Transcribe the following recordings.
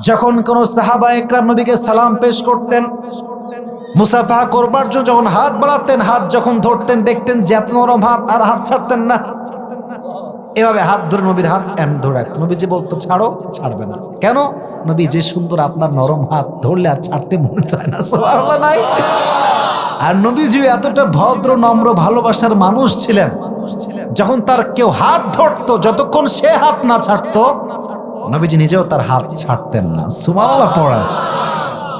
যখন কোন সাহাবা একরাম নবীকে সালাম পেশ করতেন, মুসাফা করবার জন্য যখন হাত বাড়াতেন, হাত যখন ধরতেন দেখতেন যে এত নরম হাত, আর হাত ছাড়তেন না। এভাবে হাত ধরে নবীর হাত এমন ধরে রাখতেন। নবীজি বলতো ছাড়ো, ছাড়বে না। কেন? নবী যে সুন্দর আপনার নরম হাত ধরলে আর ছাড়তে মনে চায় না। সুবহানাল্লাহ নাই? আর নবীজি এতটা ভদ্র নম্র ভালোবাসার মানুষ ছিলেন, যখন তার কেউ হাত ধরতো যতক্ষণ সে হাত না ছাড়তো নবীজি নিজেও তার হাত ছাড়তেন না। সুবহানাল্লাহ পড়া।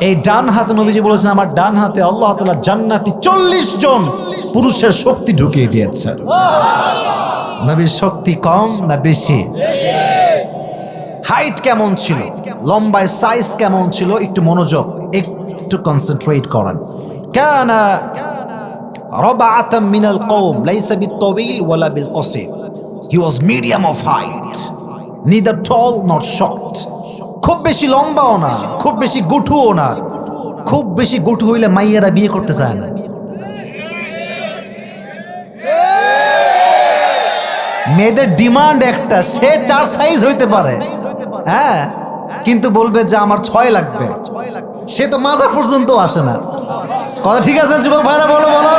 এই ডান হাতে নবীজি বলেছেন আমার ডান হাতে আল্লাহ তাআলা জান্নাতি 40 জন পুরুষের শক্তি ঢুকিয়ে দিয়েছেন। নবীর শক্তি কম না বেশি? হাইট কেমন ছিল, লম্বায় সাইজ কেমন ছিল, একটু মনোযোগ, একটু কনসেন্ট্রেট করেন। কানা রাবআতাম মিনাল কওম লাইসা বিত-তাওয়িল ওয়ালা বিল-কসির। He was medium of height, neither tall nor short. খুব বেশি লম্বাও না, খুব বেশি গুঠুও না। খুব বেশি গুঠু হইলে মাইয়ারা বিয়ে করতে চায় না। মেয়েদের ডিমান্ড একটা, সে 4 সাইজ হইতে পারে, হ্যাঁ, কিন্তু বলবে যে আমার 6 লাগবে। সে তো মাজা পর্যন্ত আসে না। কথা ঠিক আছে যুবক ভাইরা? বলো বলো।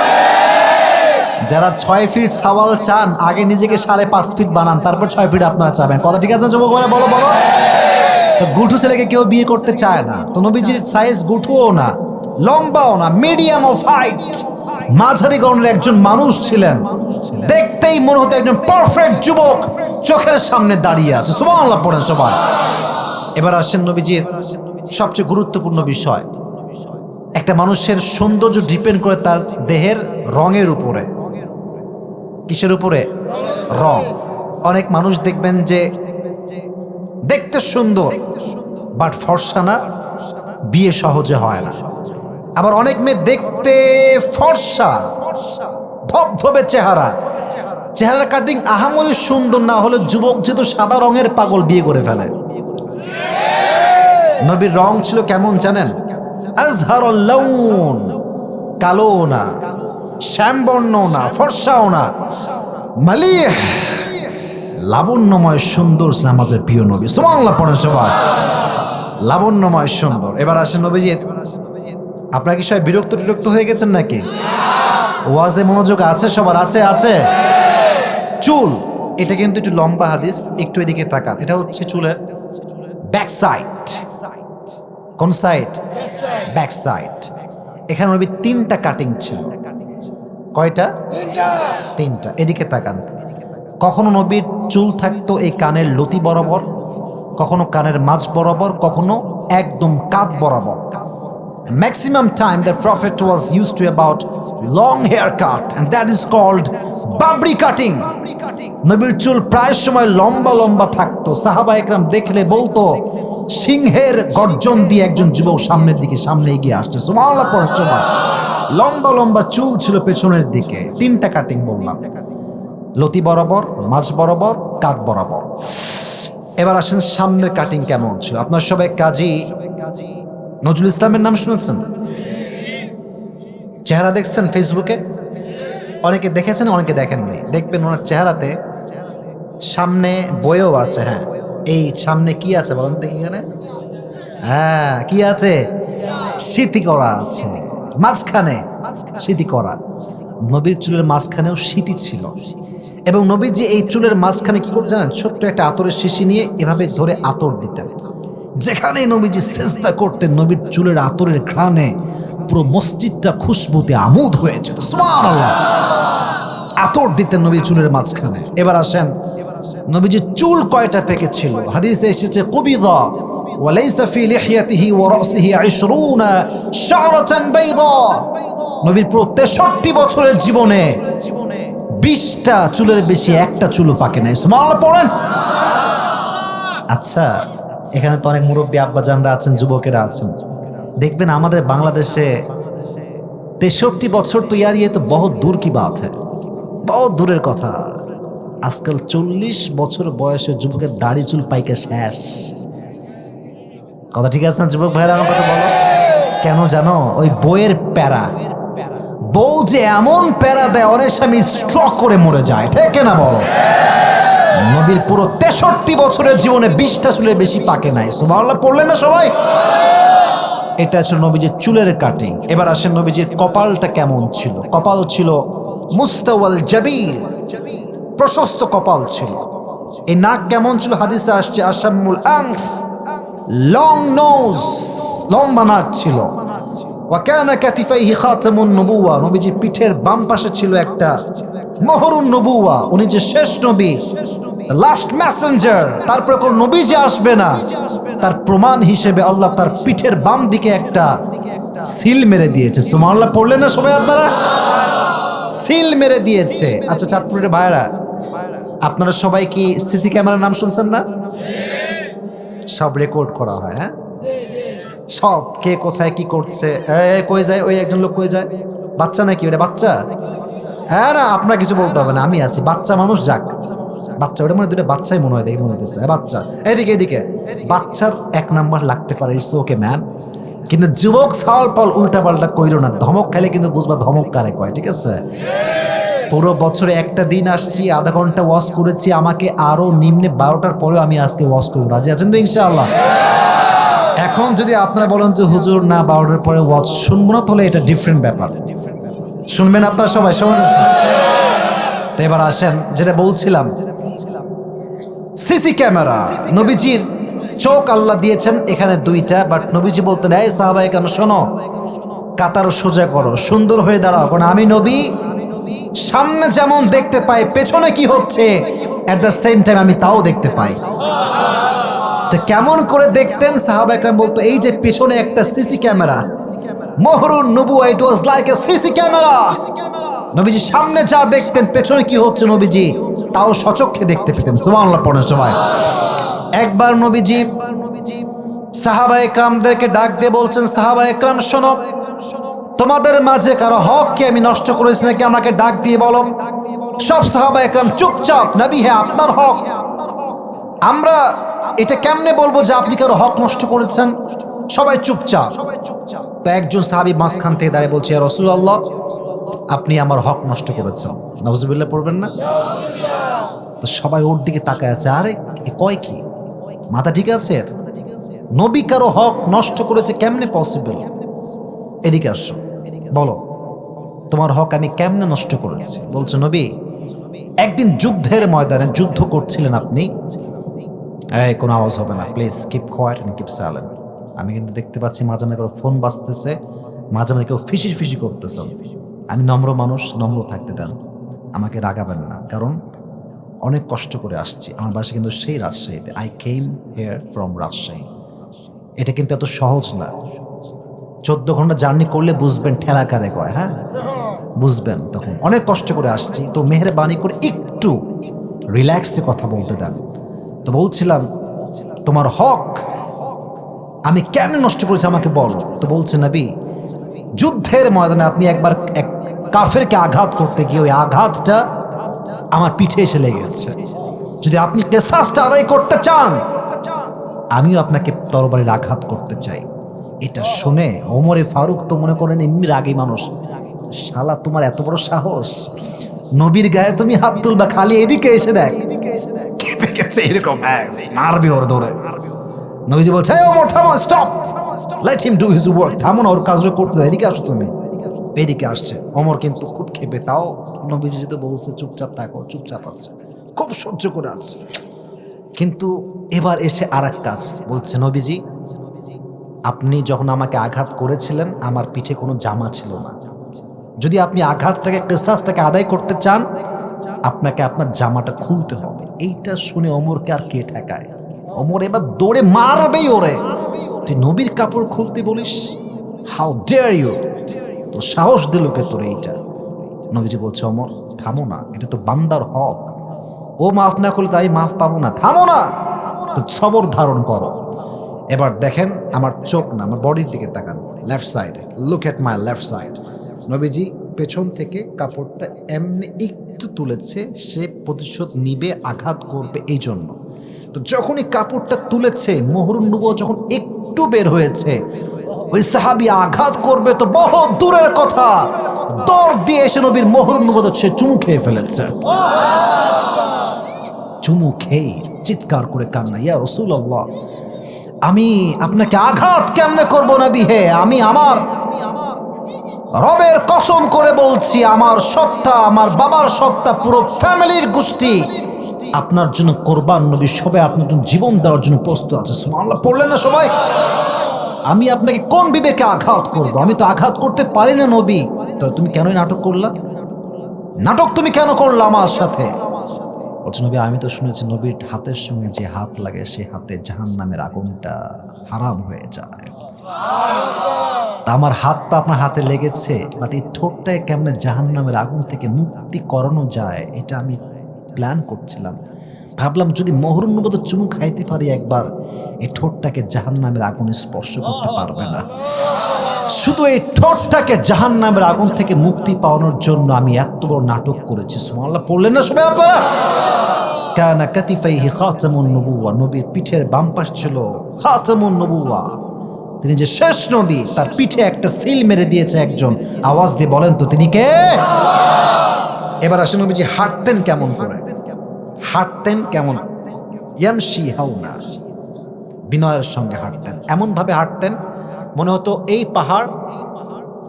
যারা 6 ফিট সওয়াল চান আগে নিজেকে 5.5 ফিট বানান, তারপর 6 ফিট আপনারা চাবেন। কথা ঠিক আছে যুবক ভাইরা? বলো বলো। তো গুঠু ছেলেকে কেউ বিয়ে করতে চায় না। তো নবীজির সাইজ গুঠুও না, লম্বাও না, মিডিয়াম অফ হাইট, মাঝারি গড়নের একজন মানুষ ছিলেন। দেখতেই মনে হতো একজন পারফেক্ট যুবক চোখের সামনে দাঁড়িয়ে আছে। সুবহানাল্লাহ পড়েন সবাই। এবার আসেন নবীজির সবচেয়ে গুরুত্বপূর্ণ বিষয়। একটা মানুষের সৌন্দর্য ডিপেন্ড করে তার দেহের রঙের উপরে। কিসের উপরে? রং। অনেক মানুষ দেখবেন যে দেখতে সুন্দর বাট ফর্সা না, বিয়ে সহজে হয় না। আবার অনেক মেয়ে দেখতে ফর্সা, ধবধবে চেহারা, চেহারার কাটিং আহামরি সুন্দর না হলে যুবক যেহেতু সাদা রঙের পাগল বিয়ে করে ফেলে। নবীর রং ছিল কেমন জানেন? আজহারুল লাউন, কালো না, শ্যামবর্ণ না, ফর্সাও না, মালিহ, লাবণ্যময় সুন্দর নামাজের প্রিয় নবী। সুবহানাল্লাহ পড়েন সবাই। লাবণ্যময় সুন্দর। এবার আসেন নবীজির। আপনারা কি সবাই বিরক্ত হয়ে গেছেন নাকি? ওয়াজে মনোযোগ আছে সবার? আছে আছে। চুল, এটা কিন্তু একটু লম্বা হাদিস, একটু এদিকে তাকান। এটা হচ্ছে চুলের ব্যাক সাইড। কোন সাইড? Back side. এখানে নবী 3টা কাটিং ছিল। কয়টা? 3টা। এদিকে তাকান। কখনো নবীর চুল থাকতো এই কানের লতি বরাবর, কখনো কানের মাঝ বরাবর, কখনো একদম কাঁধ বরাবর। Maximum time the Prophet was used to about long haircut and that is called babri cutting. নবীর চুল প্রায় সময় লম্বা লম্বা থাকতো। সাহাবা একরাম দেখলে বলতো সিংহের গর্জন দিয়ে একজন যুবক সামনের দিকে সামনে এগিয়ে আসছে। সুবহানাল্লাহ পড়েন সবাই। লম্বা লম্বা চুল ছিল পেছনের দিকে। 3টা কাটিং বললাম, লতি বরাবর, মাঝ বরাবর, কাঁধ বরাবর। এবার আসেন সামনের কাটিং কেমন ছিল। আপনার সবাই কাজী নজরুল ইসলামের নাম শুনেছেন? চেহারা দেখছেন ফেসবুকে? অনেকে দেখেছেন, অনেকে দেখেননি। দেখবেন ওনার চেহারাতে সামনে বইও আছে। হ্যাঁ, এই সামনে কি আছে বলেন তো এখানে? হ্যাঁ, কি আছে? স্মৃতি করা আছে মাঝখানে, স্মৃতি করা। নবীর চুলের মাঝখানেও স্মৃতি ছিল। এবং নবী যে এই চুলের মাঝখানে কি করে জানেন? ছোট্ট একটা আতরের শিশি নিয়ে এভাবে ধরে আতর দিতেন। যেখানে নবীজি সেজদা করতেন নবীর চুলের আতরের ঘ্রাণে পুরো মসজিদটা খুশবুতে আমোদ হয়ে যেত। সুবহানাল্লাহ। আতর দিতেন নবীর চুলের মাঝখানে। এবার আসেন নবীজির চুল কয়টা পেকেছিল? হাদিসে এসেছে কুবিদা ওয়া লাইসা ফি লিহইয়াতিহি ওয়া রাসিহি 20 শা'রাতান বাইদা। নবীর পুরো 63 বছরের জীবনে 20টা চুলের বেশি একটা চুলও পাকে নাই। সুবহানাল্লাহ পড়েন। আচ্ছা, এখানে তো অনেক মুরব্বী আব্বাজানরা আছেন, যুবকেরা আছেন। দেখবেন আমাদের বাংলাদেশে 63 বছর তো ইয়ার ইয়ে তো বহুত দূর কি বাত হ্যায়, বহুত দূরের কথা। আজকাল 40 বছর বয়সের যুবকের দাড়ি চুল পাইকে শেষ। কথা ঠিক আছে না যুবক ভাইরা? আমার কথা বলো। কেন জানো? ওই বইয়ের প্যারা। বউ যে এমন প্যারা দেয় অনেক স্বামী স্ট্রোক করে মরে যায়। ঠিক না বলো? নবীর পুরো 63 বছরের জীবনে 20টা চুলের বেশি পাকে নাই। সুবহানাল্লাহ পড়লেন না সবাই? এটা ছিল নবীজির চুলের কাটিং। এবার আসেন নবীজির কপালটা কেমন ছিল। কপাল ছিল মুস্তাওয়াল জাবিল, প্রশস্ত কপাল ছিল। এই নাক কেমন ছিল? হাদিসে আসছে আশামুল আনফ, লং নোজ, লম্বা নাক ছিল। ওয়া কানা কাতিফাইহি খাতামুন নবুওয়া, নবীজির পিঠের বাম পাশে ছিল একটা মোহরুন নবুওয়া, উনি যে শেষ নবী, লাস্ট মেসেঞ্জার, তারপর কোন নবী যে আসবে না তার প্রমাণ হিসেবে আল্লাহ তার পিঠের বাম দিকে একটা সিল মেরে দিয়েছে। সুবহানাল্লাহ পড়লেন না সবাই আপনারা? সিল মেরে দিয়েছে। আচ্ছা চাঁদপুরের ভাইরা, আপনারা সবাই কি সিসি ক্যামেরার নাম শুনছেন না? সব রেকর্ড করা হয়, হ্যাঁ, সব কে কোথায় কি করছে। কই যায় ওই একজন লোক, কই যায়? বাচ্চা নাকি ওটা? বাচ্চা? হ্যাঁ না, আপনার কিছু বলতে হবে না, আমি আছি। বাচ্চা মানুষ যাক, বাচ্চা ওটা মনে দুটো বাচ্চাই মনে হয়, দেখে মনে হইতেছে বাচ্চা। এদিকে এদিকে বাচ্চার 1 নাম্বার লাগতে পারে, ইটস ওকে ম্যান। কিন্তু যুবক সাল পাল উল্টা পাল্টা কইরো না, ধমক খাইলে কিন্তু বুঝবা ধমক কারে কয়, ঠিক আছে? পুরো বছরে একটা দিন আসছি, আধা ঘন্টা ওয়াশ করেছি, আমাকে আরো নিম্নে 12টার পরেও আমি আজকে ওয়াশ করবো। রাজি আছেন তো ইনশাআল্লাহ? এখন যদি আপনারা বলেন যে হুজুর না 12টার পরে ওয়াজ শুনবো না, তাহলে এটা ডিফারেন্ট ব্যাপার। শুনবেন আপনারা সবাই? শুনুন। এবার আসেন যেটা বলছিলাম, সিসি ক্যামেরা। নবীজির চোখ আল্লাহ দিয়েছেন এখানে 2টা, বাট নবীজি বলতেন এই সাহাবায়ে কেন শোনো, কাতার সোজা করো, সুন্দর হয়ে দাঁড়াও, কারণ আমি নবী সামনে যেমন দেখতে পাই পেছনে কি হচ্ছে এট দ্য সেম টাইম আমি তাও দেখতে পাই। তো কেমন করে দেখতেন? সাহাবায়ে কেরাম বলতো এই যে পেছনে একটা সিসি ক্যামেরা, মোহরুন নবুওয়া, it was like a CC camera. নবীজি সামনে যা দেখতেন পেছনে কি হচ্ছে নবীজি তাও সচক্ষে দেখতে পেতেন। সুবহানাল্লাহ পড়েন সবাই। একবার নবীজি সাহাবায়ে কেরামদেরকে ডাক দিয়ে বলছেন, সাহাবায়ে কেরাম শোনো, তোমাদের মাঝে কারো হক কি আমি নষ্ট করেছি নাকি আমাকে ডাক দিয়ে বলো। সব সাহাবায়ে কেরাম চুপচাপ। নবী হ্যাঁ আপনার হক, আমরা এটা কেমনে বলবো যে আপনি কারো হক নষ্ট করেছেন? সবাই চুপচাপ। তো একজন সাহাবী মাঝখান থেকে দাঁড়িয়ে বলছে, ইয়া রাসূলুল্লাহ আপনি আমার হক নষ্ট করেছেন। নাউজুবিল্লাহ পড়বেন না? তো সবাই ওর দিকে তাকায় আছে, আরে এ কয় কি, মাথা ঠিক আছে? নবী কারো হক নষ্ট করেছে কেমনে পসিবল? এদিকে আসো, বলো তোমার হক আমি কেমনে নষ্ট করেছি? বলছে নবী একদিন যুদ্ধের ময়দানে যুদ্ধ করছিলেন আপনি। এই কোনো আওয়াজ হবে না, please keep quiet and keep silent. আমি কিন্তু দেখতে পাচ্ছি মাঝে মাঝে ফোন বাজতেছে, মাঝে মাঝে কেউ ফিসি ফিসি করতেছে। আমি নম্র মানুষ, নম্র থাকতে দেন, আমাকে রাগাবেন না, কারণ অনেক কষ্ট করে আসছি। আমার বাসা কিন্তু সেই রাজশাহীতে, I came here from Rajshahi. এটা কিন্তু এত সহজ না, 14 ঘন্টা জার্নি করলে বুঝবেন ঠেলা কারে কয়, হ্যাঁ বুঝবেন। তখন অনেক কষ্ট করে আসছি, তো মেহেরবানি করে একটু রিল্যাক্সে কথা বলতে দেন। তো বলছিলাম তোমার হক আমি কেমনে নষ্ট করেছি আমাকে বলো। তো বলছে নবী যুদ্ধের ময়দানে আপনি একবার এক কাফেরকে আঘাত করতে গিয়ে ওই আঘাতটা আমার পিঠে এসে লেগেছে। যদি আপনি কিসাসটা আদায় করতে চান আমিও আপনাকে তরবারির আঘাত করতে চাই। এটা শুনে ওমরে ফারুক তো মনে করেন এমনি রাগী মানুষ, শালা তোমার এত বড় সাহস, নবীর গায়ে তুমি হাত তুলবা, খালি এদিকে এসে দেখ কেঁপে গেছে এরকম, মারবি ওর ধরে। নবীজি বলছে ওমর থামো, stop, let him do his work, থামো না, ওর কাজটা করতে দাও, এদিকে আসো তুমি। এদিকে আসছে ওমর কিন্তু খুব ক্ষেপে, তাও নবীজি যেহেতু বলছে চুপচাপ থাকো, চুপচাপ আছে, খুব সহ্য করে আছে। কিন্তু এবার এসে আর এক কাজ বলছে, নবীজি আপনি যখন আমাকে আঘাত করেছিলেন আমার পিঠে কোনো জামা ছিল না, যদি আপনি আঘাতটাকে কিসাসটাকে আদায় করতে চান আপনাকে আপনার জামাটা খুলতে হবে। এইটা শুনে ওমরকে আর কে ঠেকায়? ওমর এবার দৌড়ে মারবেই ওরে, তুই নবীর কাপড় খুলতে বলিস, হাউ ডেয়ার ইউ, তো সাহস দিল কে তোর এইটা? নবীজি বলছে ওমর থামো না, এটা তো বান্দার হক, ও মাফ না করলে তাই মাফ পাবো না, থামো না, সবর ধারণ করো। এবার দেখেন আমার চোখ না, আমার বডির দিকে তাকান, লেফট সাইডে, look at my left side. নবীজি পেছন থেকে কাপড়টা এমনি একটু তুলেছে, সে প্রতিশোধ নিবে, আঘাত করবে এই জন্য। তো যখনই কাপড়টা তুলেছে, মোহরুন নবুওয়া যখন একটু বের হয়েছে, ওই সাহাবী আঘাত করবে তো বহু দূরের কথা, দৌড় দিয়ে এসে নবীর মোহরুন নবুওয়া সে চুমু খেয়ে ফেলেছে। চুমু খেয়ে চিৎকার করে কান্না, ইয়া রাসূলুল্লাহ, আমি আপনাকে আঘাত কেমনে করব নবী হে, আমি আমার রবের কসম করে বলছি, আমার সত্তা, আমার বাবার সত্তা, পুরো ফ্যামিলির গোষ্ঠী আপনার জন্য কোরবান নবী, সবাই আপনার জন্য জীবন দেওয়ার জন্য প্রস্তুত আছে। সুবহানাল্লাহ পড়লেন না সবাই? আমি আপনাকে কোন বিবেকে আঘাত করব? আমি তো আঘাত করতে পারি না নবী, তো তুমি কেনই নাটক করলা? নাটক তুমি কেন করলা আমার সাথে? বলছে নবী, আমি তো শুনেছি নবীর হাতের সঙ্গে যে হাত লাগে সে হাতে জাহান্নামের আগুনটা হারাম হয়ে যায়। তা আমার হাতটা আপনার হাতে লেগেছে, বাট এই ঠোঁটটায় কেমনে জাহান্নামের আগুন থেকে মুক্তি করানো যায় এটা আমি প্ল্যান করছিলাম। ভাবলাম যদি মোহরুন্নবত চুমু খাইতে পারি একবার, এই ঠোঁটটাকে জাহান্নামের আগুনে স্পর্শ করতে পারবে না। শুধু এই ঠোঁটটাকে জাহান্নামের আগুন থেকে মুক্তি পাওয়ানোর জন্য আমি এত বড় নাটক করেছি। সুবহানাল্লাহ পড়লেন না সবাই আপনারা? কানা কাতিফাইহি খাতামুন নবুওয়া, নবীর পিঠের বাম পাশ ছিল খাতামুন নবুওয়া, তিনি যে শেষ নবী, তার পিঠে একটা সিল মেরে দিয়েছে একজন। আওয়াজ দিয়ে বলেন তো তিনি কে? এবার আসেন নবীজি হাঁটতেন কেমন করে, হাঁটতেন কেমন? ইয়ামশি হাওনা, বিনয়ের সঙ্গে হাঁটতেন। এমন ভাবে হাঁটতেন মনে হতো এই পাহাড়,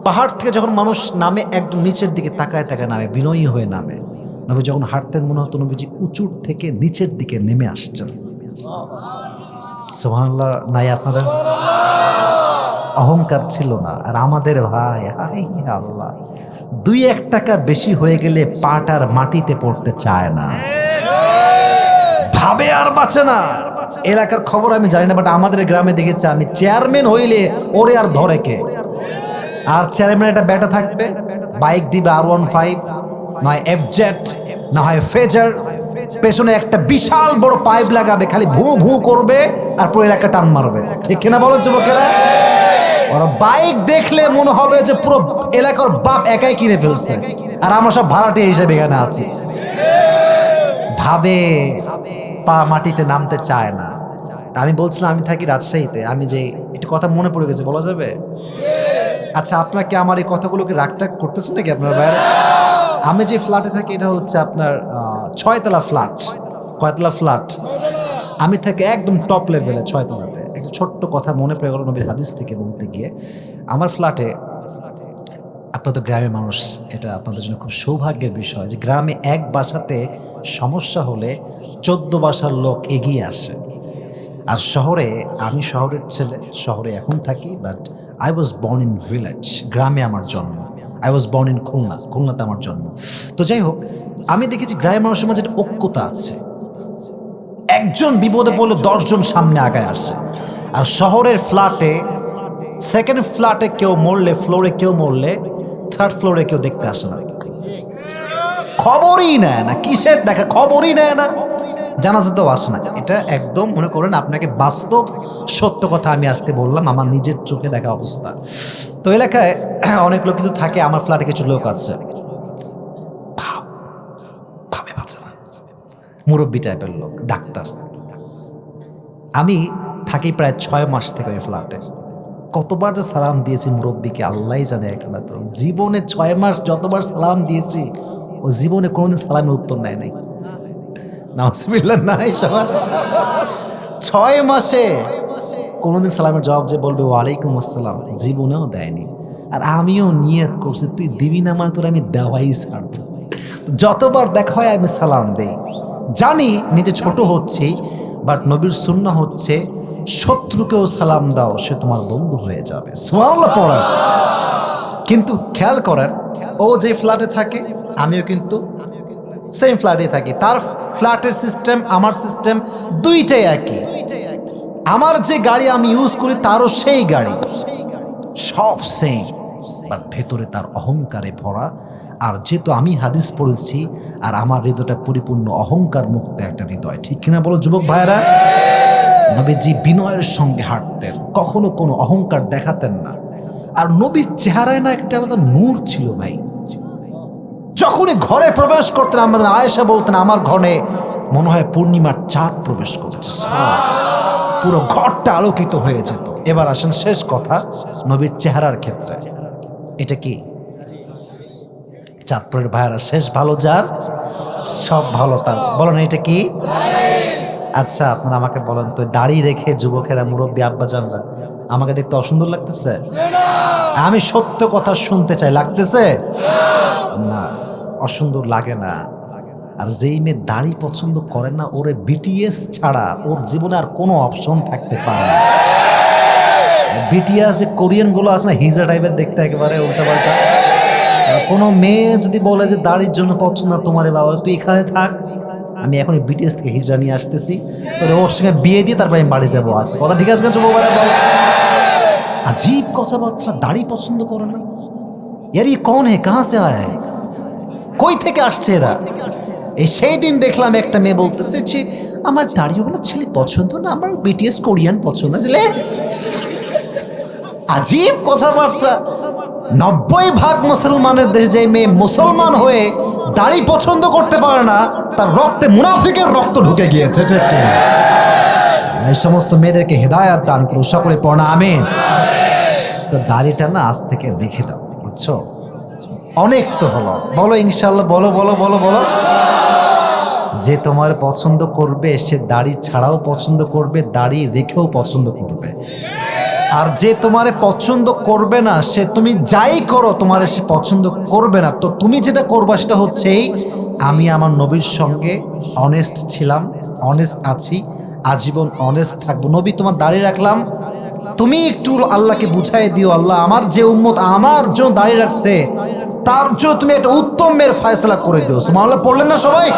পাহাড় থেকে যখন মানুষ নামে একদম নিচের দিকে তাকায় তাকায় নামে, বিনয়ী হয়ে নামে। নবী যখন হাঁটতেন মনে হতো নবীজি উঁচুর থেকে নিচের দিকে নেমে আসছেন। সুবহানাল্লাহ নাই আপনাদের? অহংকার ছিল না। আর আমাদের ভাই, হাই আল্লাহ, 2-1 টাকা বেশি হয়ে গেলে পাটার মাটিতে পড়তে চায় না, ভাবে আর বাঁচে না। এলাকার খবর আমি জানি না, বাট আমাদের গ্রামে দেখেছি আমি, চেয়ারম্যান হইলে ওরে আর ধরে কে? আর চেয়ারম্যান একটা ব্যাটা থাকবে, বাইক দিবে R15, নয় FZ, না হয় ফেজার, পেছনে একটা বিশাল বড় পাইপ লাগাবে, খালি ভু ভু করবে আর পুরো এলাকা টান মারবে। ঠিক কিনা বলো যুবকেরা? ওরা বাইক দেখলে মনে হবে যে পুরো এলাকার বাপ একাই কিনে ফেলছে, আর আমরা সব ভাড়াটে হিসেবে এখানে আছি। ভাবে পা মাটিতে নামতে চায় না। আমি বলছিলাম আমি থাকি রাজশাহীতে, আমি যে একটু কথা মনে পড়ে গেছে, বলা যাবে? আচ্ছা, আপনাকে আমার এই কথাগুলোকে রাগটাগ করতেছে নাকি আপনার বাইরে? আমি যে ফ্ল্যাটে থাকি এটা হচ্ছে আপনার 6 তলা ফ্ল্যাট। কয়তলা ফ্ল্যাট? আমি থাকি একদম টপ লেভেলে 6 তলাতে। একটা ছোট্ট কথা মনে পড়ে গেল নবীর হাদিস থেকে বলতে গিয়ে। আমার ফ্ল্যাটে, আপনার তো গ্রামের মানুষ, এটা আপনাদের জন্য খুব সৌভাগ্যের বিষয় যে গ্রামে এক বাসাতে সমস্যা হলে 14 বাসার লোক এগিয়ে আসে। আর শহরে, আমি শহরের ছেলে, শহরে এখন থাকি, but I was born in village, গ্রামে আমার জন্ম। I was born in Khulna, খুলনাতে আমার জন্ম। তো যাই হোক, আমি দেখেছি গ্রামের মানুষের মাঝে একটা ঐক্যতা আছে, একজন বিপদে পড়লে 10 জন সামনে আগায় আসে। আর শহরের ফ্ল্যাটে, সেকেন্ড ফ্ল্যাটে কেউ মরলে, ফ্লোরে কেউ মরলে, থার্ড ফ্লোরে কেউ দেখতে আসে না, খবরই নেয় না। কিসের দেখা? খবরই নেয় না, জানাজাতেও আসে না। এটা একদম মনে করেন আপনাকে বাস্তব সত্য কথা আমি আজকে বললাম, আমার নিজের চোখে দেখা অবস্থা। তো এলাকায় অনেক লোক কিন্তু থাকে, আমার ফ্ল্যাটে কিছু লোক আছে ভাবে বাঁচে না, মুরব্বী টাইপের লোক, ডাক্তার। আমি থাকি প্রায় 6 মাস থেকে ওই ফ্ল্যাটে। কতবার যে সালাম দিয়েছি মুরব্বীকে আল্লাহই জানে একমাত্র। জীবনে 6 মাস যতবার সালাম দিয়েছি, ও জীবনে কোনোদিন সালামের উত্তর নেয় নাই। নাউজুবিল্লাহ, নাই সবার 6 মাসে কোনোদিন সালামের জবাব যে বলবে ওয়ালাইকুম আসসালাম, জীবনেও দেয়নি। আর আমিও নিয়ত করছি তুই দিবি না মানে তোর আমি দেওয়াই ছাড়বো। যতবার দেখা হয় আমি সালাম দেই, জানি নিজে ছোট হচ্ছি, বাট নবীর সুন্নাহ হচ্ছে শত্রুকেও সালাম দাও, সে তোমার বন্ধু হয়ে যাবে। সুবহানাল্লাহ পড়া। কিন্তু খেয়াল করেন, ও যে ফ্ল্যাটে থাকে আমিও কিন্তু সেম ফ্ল্যাটে থাকি। তার ফ্ল্যাটের সিস্টেম, আমার সিস্টেম দুইটাই একই। আমার যে গাড়ি আমি ইউজ করি তারও সেই গাড়ি, সব সেম, বাট ভেতরে তার অহংকারে ভরা। আর যেহেতু আমি হাদিস পড়েছি, আর আমার হৃদয়টা পরিপূর্ণ অহংকার মুক্ত একটা হৃদয়। ঠিক কিনা বলো যুবক ভাইয়েরা? নবীজি বিনয়ের সঙ্গে হাঁটতেন, কখনো কোনো অহংকার দেখাতেন না। আর নবীর চেহারায় না একটা আলাদা নূর ছিল ভাই। যখনই ঘরে প্রবেশ করতেন আমাদের আয়েশা বলতেন আমার ঘরে মনে হয় পূর্ণিমার চাঁদ প্রবেশ করছে, পুরো ঘরটা আলোকিত হয়ে যেত। এবার আসেন শেষ কথা, নবীর চেহারার ক্ষেত্রে। এটা কি? চাঁদপুরের ভাইয়ারা, শেষ ভালো যার সব ভালো তার। বলো না এটা কি? আচ্ছা আপনারা আমাকে বলেন তো, দাড়ি রেখে যুবকেরা, মুরব্বী আব্বাজানরা আমাকে দেখতে অসুন্দর লাগতেছে? আমি সত্য কথা শুনতে চাই, লাগতেছে না? অসুন্দর লাগে না। আর যেই মেয়ে দাড়ি পছন্দ করে না, ওরে বিটিএস ছাড়া ওর জীবনে আর কোনো অপশন থাকতে পারে না। বিটিএস যে কোরিয়ান গুলো আছে না, হিজা টাইপের দেখতে, একেবারে উল্টাপাল্টা। কোনো মেয়ে যদি বলে যে দাড়ির জন্য পছন্দ না তোমারে, বাবা তুই এখানে থাক, আমি এখন বিটিএস থেকে হিজড়া নিয়ে আসতেছি, তোর ওর সঙ্গে বিয়ে দিয়ে তারপরে আমি বাড়ি যাবো। আছে কথা ঠিক আছে? अजीब কথাবার্তা, দাড়ি পছন্দ করে না। यार ये कौन है, कहां से आया है, কই থেকে আসছে এরা? এই সেই দিন দেখলাম একটা মেয়ে বলতেছে যে আমার দাড়িওয়ালা ছেলে পছন্দ না, আমার বিটিএস কোরিয়ান পছন্দ। আসলে আজীব কথাবার্তা। 90% মুসলমানের দেশে যে মেয়ে মুসলমান হয়ে দাড়ি পছন্দ করতে পারে না, তার রক্তে মুনাফিকের রক্ত ঢুকে গিয়েছে। এই সমস্ত মেয়েদেরকে হেদায়াত দান করুন, সকলে পড়না আমিন। তো দাড়িটা না আজ থেকে রেখে দাও, বুঝছো? অনেক তো হলো, বলো ইনশাল্লাহ, বলো বলো বলো বলো। যে তোমার পছন্দ করবে সে দাড়ি ছাড়াও পছন্দ করবে, দাড়ি রেখেও পছন্দ করবে। আর যে তোমারে পছন্দ করবে না, সে তুমি যাই করো তোমারে সে পছন্দ করবে না। তো তুমি যেটা করবা সেটা হচ্ছে, আমি আমার নবীর সঙ্গে অনেস্ট ছিলাম, অনেস্ট আছি, আজীবন অনেস্ট থাকবো। নবী তোমার দাড়ি রাখলাম, তুমি একটু আল্লাহকে বুঝাই দিও, আল্লাহ আমার যে উম্মত আমার জন্য দাঁড়িয়ে রাখছে তার জন্য তুমি একটা উত্তম মেয়ের ফয়সালা করে দিও। সুবহানাল্লাহ পড়লেন না সবাই?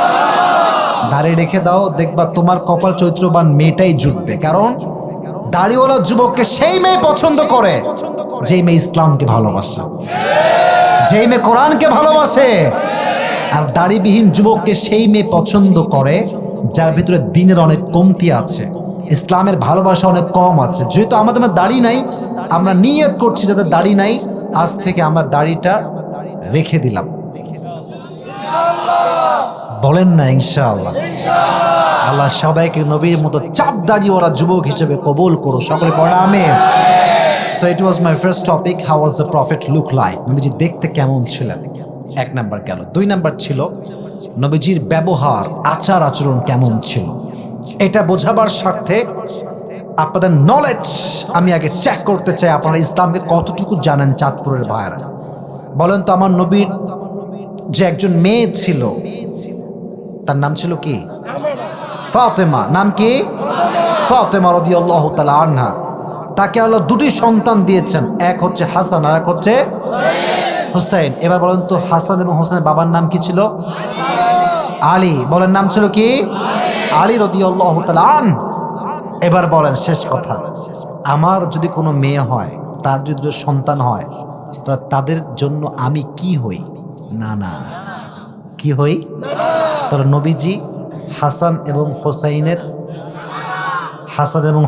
দাড়ি রেখে দাও, দেখবা তোমার কপাল চরিত্রবান মেয়েটাই জুটবে। কারণ দাড়িওয়ালা যুবককে সেই মেয়ে পছন্দ করে যেই মেয়ে ইসলামকে ভালোবাসে, যেই মেয়ে কোরআনকে ভালোবাসে। আর দাড়িবিহীন যুবককে সেই মেয়ে পছন্দ করে যার ভিতরে দিনের অনেক কমতি আছে, ইসলামের ভালোবাসা অনেক কম আছে। যেহেতু আমাদের দাড়ি নাই, আমরা নিয়ত করছি যাদের দাড়ি নাই, আজ থেকে আমরা দাড়িটা রেখে দিলাম। বলেন না ইনশাআল্লাহ? আল্লাহ সবাইকে নবীর মতো চাপ দাঁড়িয়ে ওরা যুবক হিসেবে কবুল করো, সকলে পড়া আমিন। So it was my first topic, how was the prophet look like. নবীজি দেখতে কেমন ছিলেন, এক নাম্বার গেল। 2 নাম্বার ছিল নবীজির ব্যবহার, আচার আচরণ কেমন ছিল। এটা বোঝাবার স্বার্থে আপনাদের নলেজ আমি আগে চেক করতে চাই, আপনারা ইসলামকে কতটুকু জানেন। চাঁদপুরের ভাইরা বলেন তো, আমার নবীর যে একজন মেয়ে ছিল তার নাম ছিল কি? ফাতেমা। নাম কি? ফাতেমা রাদিয়াল্লাহু তাআলা আনহা। তাকে আল্লাহ 2টি সন্তান দিয়েছেন, এক হচ্ছে হাসান আর এক হচ্ছে হুসাইন। এবার বলেন তো, হাসান এবং হুসাইনের বাবার নাম কি ছিল? আলী। বলেন নাম ছিল কি? আলী রাদিয়াল্লাহু তাআলা আনহু। এবার বলেন শেষ কথা, আমার যদি কোনো মেয়ে হয়, তার যদি সন্তান হয়, তাদের জন্য আমি কি হই? না না, কি হই? তাহলে নবীজি হাসান এবং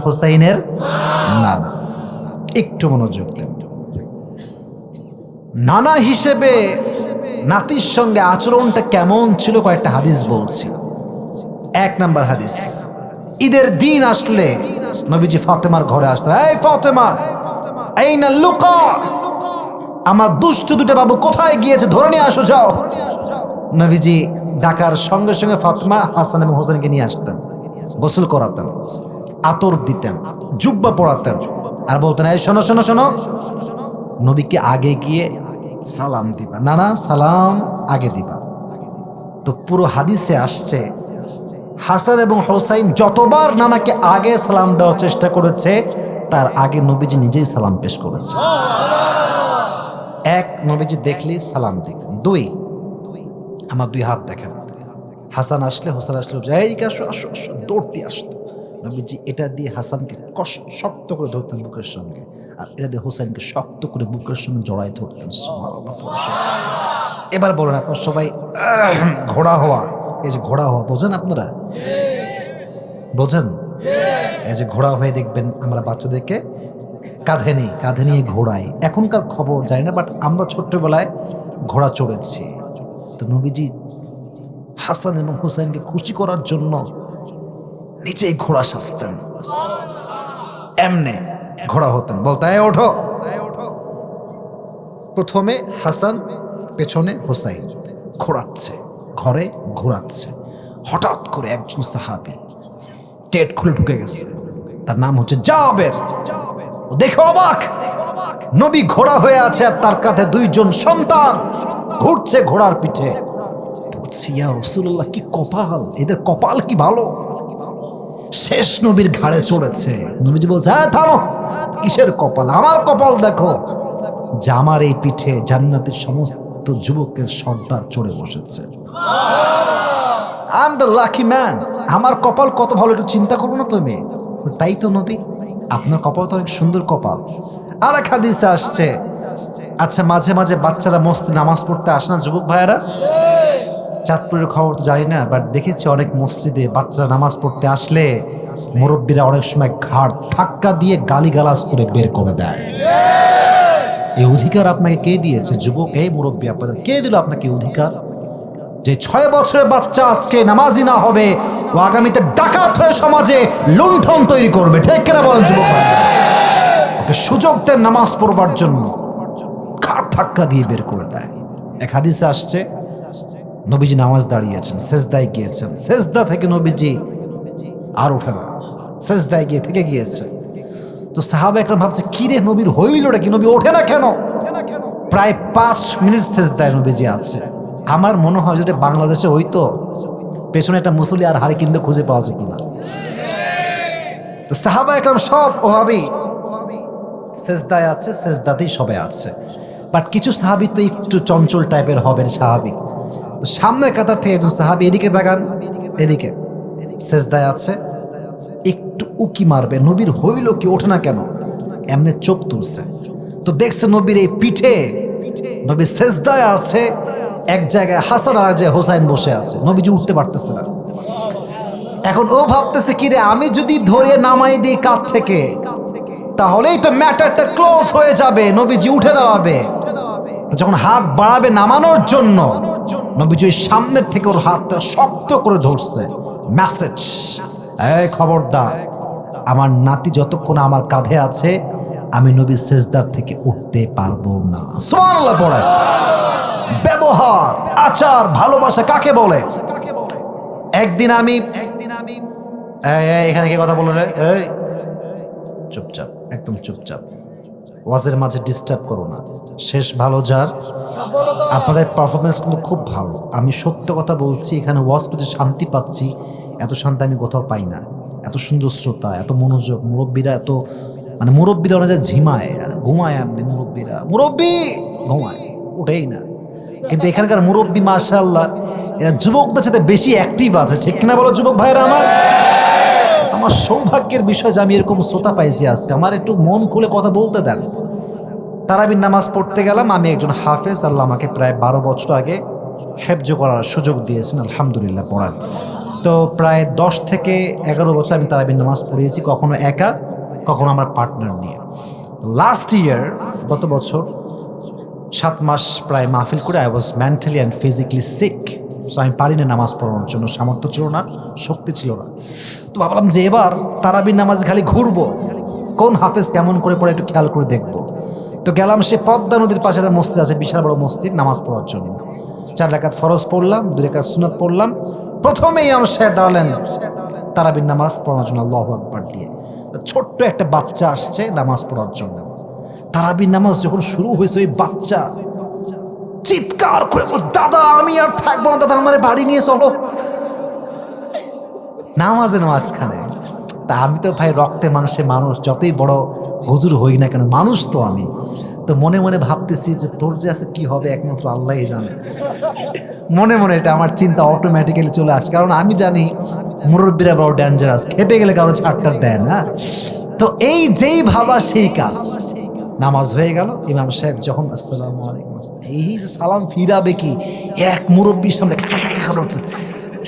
হোসাইনের নানা। একটু মনোযোগ দেন। নানা হিসেবে নাতির সঙ্গে আচরণটা কেমন ছিল কয়েকটা হাদিস বলছি। 1 নাম্বার হাদিস, ঈদের দিন আসলে নবীজি ফাতেমার ঘরে আসতেন। এই ফাতেমা, আইনা লুকা, আমার দুষ্ট 2টা বাবু কোথায় গিয়েছে, ধরে নিয়ে আসো যাও। নবীজি ডাকার সঙ্গে সঙ্গে ফাতেমা হাসান এবং হোসেনকে নিয়ে আসতেন, গোসল করাতেন, আতর দিতেন, জুব্বা পরাতেন, আর বলতেন এই শোনো শোনো শোনো, নবীকে আগে গিয়ে সালাম দিবা। নানা সালাম আগে দিবা। তো পুরো হাদিসে আসছে হাসান এবং হোসাইন যতবার নানাকে আগে সালাম দেওয়ার চেষ্টা করেছে, তার আগে নবীজি নিজেই সালাম পেশ করেছে। 1, নবীজি দেখলেই সালাম দিবেন। 2, আমার 2 হাত দেখেন, হাসান আসলে হোসেন আসলে দৌড়তে আসতো, নবীজি এটা দিয়ে হাসানকে শক্ত করে ধরতেন বুকের সঙ্গে, আর এটা দিয়ে হোসেনকে শক্ত করে বুকের সঙ্গে জড়াই ধরতেন। এবার বলেন আপনার সবাই, ঘোড়া হওয়া, এই যে ঘোড়া হওয়া বোঝেন আপনারা? বোঝেন? এই যে ঘোড়া হয়ে দেখবেন আমরা বাচ্চাদেরকে কাঁধে নিয়ে ঘোড়াই। এখনকার খবর জানি না, বাট আমরা ছোট্টবেলায় ঘোড়া চড়েছি। তো নবীজি হাসান এবং হুসাইনকে খুশি করার জন্য নিজেই ঘোড়া সাজতেন, এমনে ঘোড়া হতেন, বলতে ওঠো। প্রথমে হাসান পেছনে হোসাইন ঘোরাচ্ছে, ঘরে ঘোরাচ্ছে। হঠাৎ করে একজন সাহাবী টেট খুলে ঢুকে গেছে, তার নাম হচ্ছে জাবের। ও দেখে অবাক, নবী ঘোড়া হয়ে আছে আর তার কাঁধে দুইজন সন্তান ঘুরছে ঘোড়ার পিঠে। বলছি ইয়া রাসূলুল্লাহ, কি কপাল, এদের কপাল কি ভালো, শেষ নবীর ঘাড়ে চড়েছে। নবীজি বলছে, হ্যাঁ থামো, কিসের কপাল, আমার কপাল দেখো যে আমার এই পিঠে জান্নাতের সমস্ত যুবকের সর্দার চড়ে বসেছে। I am the lucky man, আমার কপাল কত ভালো, একটু চিন্তা করো না তুমি। তাই তো নবী, আপনার কপাল তো অনেক সুন্দর কপাল। আর এক হাদিসে আসছে, আচ্ছা মাঝে মাঝে বাচ্চারা মসজিদে নামাজ পড়তে আসে না যুবক ভাইয়েরা? চাঁদপুরের খবর তো জানি না, বাট দেখেছি অনেক মসজিদে বাচ্চারা নামাজ পড়তে আসলে মুরব্বীরা অনেক সময় ঘাড় ধাক্কা দিয়ে গালিগালাজ করে বের করে দেয়। এই অধিকার আপনাকে কে দিয়েছে যুবক? এই মুরব্বী আপনাদের কে দিল আপনাকে অধিকার? যে 6 বছরের বাচ্চা আজকে নামাজি না হবে, ও আগামীতে ডাকাত হয়ে সমাজে লুণ্ঠন তৈরি করবে। ঠিক কিনা বলেন যুবক ভাই? ওকে সুযোগ দেন নামাজ পড়বার জন্য, ঘাড় ধাক্কা দিয়ে বের করে দেয়। এক হাদিসে আসছে, নবীজি নামাজ দাঁড়িয়েছেন, সেজদায় গিয়েছেন, সেজদা থেকে নবীজি আর ওঠে না, সেজদায় গিয়ে থেকে গিয়েছে। তো সাহাবা একরাম ভাবছে, কি রে নবীর হইলটা কি, নবী ওঠে না কেন? প্রায় 5 মিনিট সেজদায় নবীজি আছে। আমার মনে হয় যদি বাংলাদেশে হইতো, পেছনে একটা মুসল্লি আর হাড়ি কিনতে খুঁজে পাওয়া যেত না। তো সাহাবা একরাম সব ওভাবেই সেজদায় আছে, সেজদাতেই সবাই আছে। বাট কিছু সাহাবী তো একটু চঞ্চল টাইপের হবেন, স্বাভাবিক। তো সামনের কাতার থেকে একজন সাহাবী এদিকে তাকান, এদিকে সেজদায় আছে, একটু উকি মারবে, নবীর হইল কি, ওঠে না কেন, এমনি চোখ তুলছে। তো দেখছে নবীর এই পিঠে, নবী সেজদায় আছে, এক জায়গায় হাসান আর যে হোসাইন বসে আছে, নবীজি উঠতে পারতেছে না। এখন ও ভাবতেছে, কি রে আমি যদি ধরে নামাই দিই কাঁধ থেকে, তাহলেই তো ম্যাটারটা ক্লোজ হয়ে যাবে, নবীজি উঠে দাঁড়াবে। যখন হাত বাড়াবে নামানোর জন্য, নবীজি ওই সামনের থেকে ওর হাতটা শক্ত করে ধরছে। মেসেজ, এই খবরদার, আমার নাতি যতক্ষণ আমার কাঁধে আছে আমি নবী সেজদার থেকে উঠতে পারবো না। সুবহানাল্লাহ পড়ে। ব্যবহার, আচার, ভালোবাসা কাকে বলে? একদিন আমি এখানে কি কথা বলো রে, এই চুপচাপ, একদম চুপচাপ, ওয়াজের মাঝে ডিস্টার্ব করো না। শেষ ভালো যার, আপনাদের পারফরমেন্স কিন্তু খুব ভালো, আমি সত্য কথা বলছি। এখানে ওয়াজ করতে শান্তি পাচ্ছি, এত শান্তি আমি কোথাও পাই না। এত সুন্দর শ্রোতা, এত মনোযোগ, মুরব্বীরা এত, মানে মুরব্বীরা অনেক ঝিমায়, ঘুমায়, এমনি মুরব্বীরা, মুরব্বী ঘুমায়, উঠেই না। কিন্তু এখানকার মুরব্বী মাশাআল্লাহ এরা যুবকদের সাথে বেশি অ্যাক্টিভ আছে। ঠিক কিনা বলো যুবক ভাইরা? আমার সৌভাগ্যের বিষয় যে আমি এরকম শ্রোতা পাইছি আজকে। আমার একটু মন খুলে কথা বলতে দেন। তারাবির নামাজ পড়তে গেলাম, আমি একজন হাফেজ, আল্লাহ আমাকে প্রায় 12 বছর আগে হেফজ করার সুযোগ দিয়েছেন, আলহামদুলিল্লাহ পড়ার। তো প্রায় 10 থেকে 11 বছর আমি তারাবির নামাজ পড়িয়েছি, কখনো একা, কখনো আমার পার্টনার নিয়ে। লাস্ট ইয়ার, গত বছর 7 মাস প্রায় মাহফিল করে I was mentally and physically sick. So আমি পারি না নামাজ পড়ানোর জন্য, সামর্থ্য ছিল না, শক্তি ছিল না। তো ভাবলাম যে এবার তারাবির নামাজে খালি ঘুরবো, কোন হাফেজ কেমন করে পড়ে একটু খেয়াল করে দেখবো। তো গেলাম সে পদ্মা নদীর পাশে একটা মসজিদ আছে, বিশাল বড় মসজিদ, নামাজ পড়ার জন্য। 4 রাকাত ফরজ পড়লাম, 2 রাকাত সুন্নাত পড়লাম। প্রথমেই আমার সাহেব দাঁড়ালেন তারাবির নামাজ পড়ানোর জন্য, আল্লাহু আকবার দিয়ে। ছোট্ট একটা বাচ্চা আসছে নামাজ পড়ার জন্য। তারাবির নামাজ যখন শুরু হয়েছে, ওই বাচ্চা চিৎকার করে, দাদা আমি আর থাকবো না, দাদা আমার বাড়ি নিয়ে চলো। নামাজের মাঝখানে। তা আমি তো ভাই রক্তে মাংসে মানুষ, যতই বড় হুজুর হই না কেন, মানুষ তো আমি। তো মনে মনে ভাবতেছি যে তোর যে আছে কি হবে একমাত্র আল্লাহই জানে। মনে মনে এটা আমার চিন্তা অটোমেটিক্যালি চলে আসে, কারণ আমি জানি মুরব্বীরা বড় ডেঞ্জারাস, খেপে গেলে কারো ছাড়টার দেয় না। তো এই যেই ভাবা সেই কাজ। নামাজ হয়ে গেল, ইমাম সাহেব যখন আসসালামু আলাইকুম, এই সালাম ফিরাবে কি, এক মুরব্বীর সামনে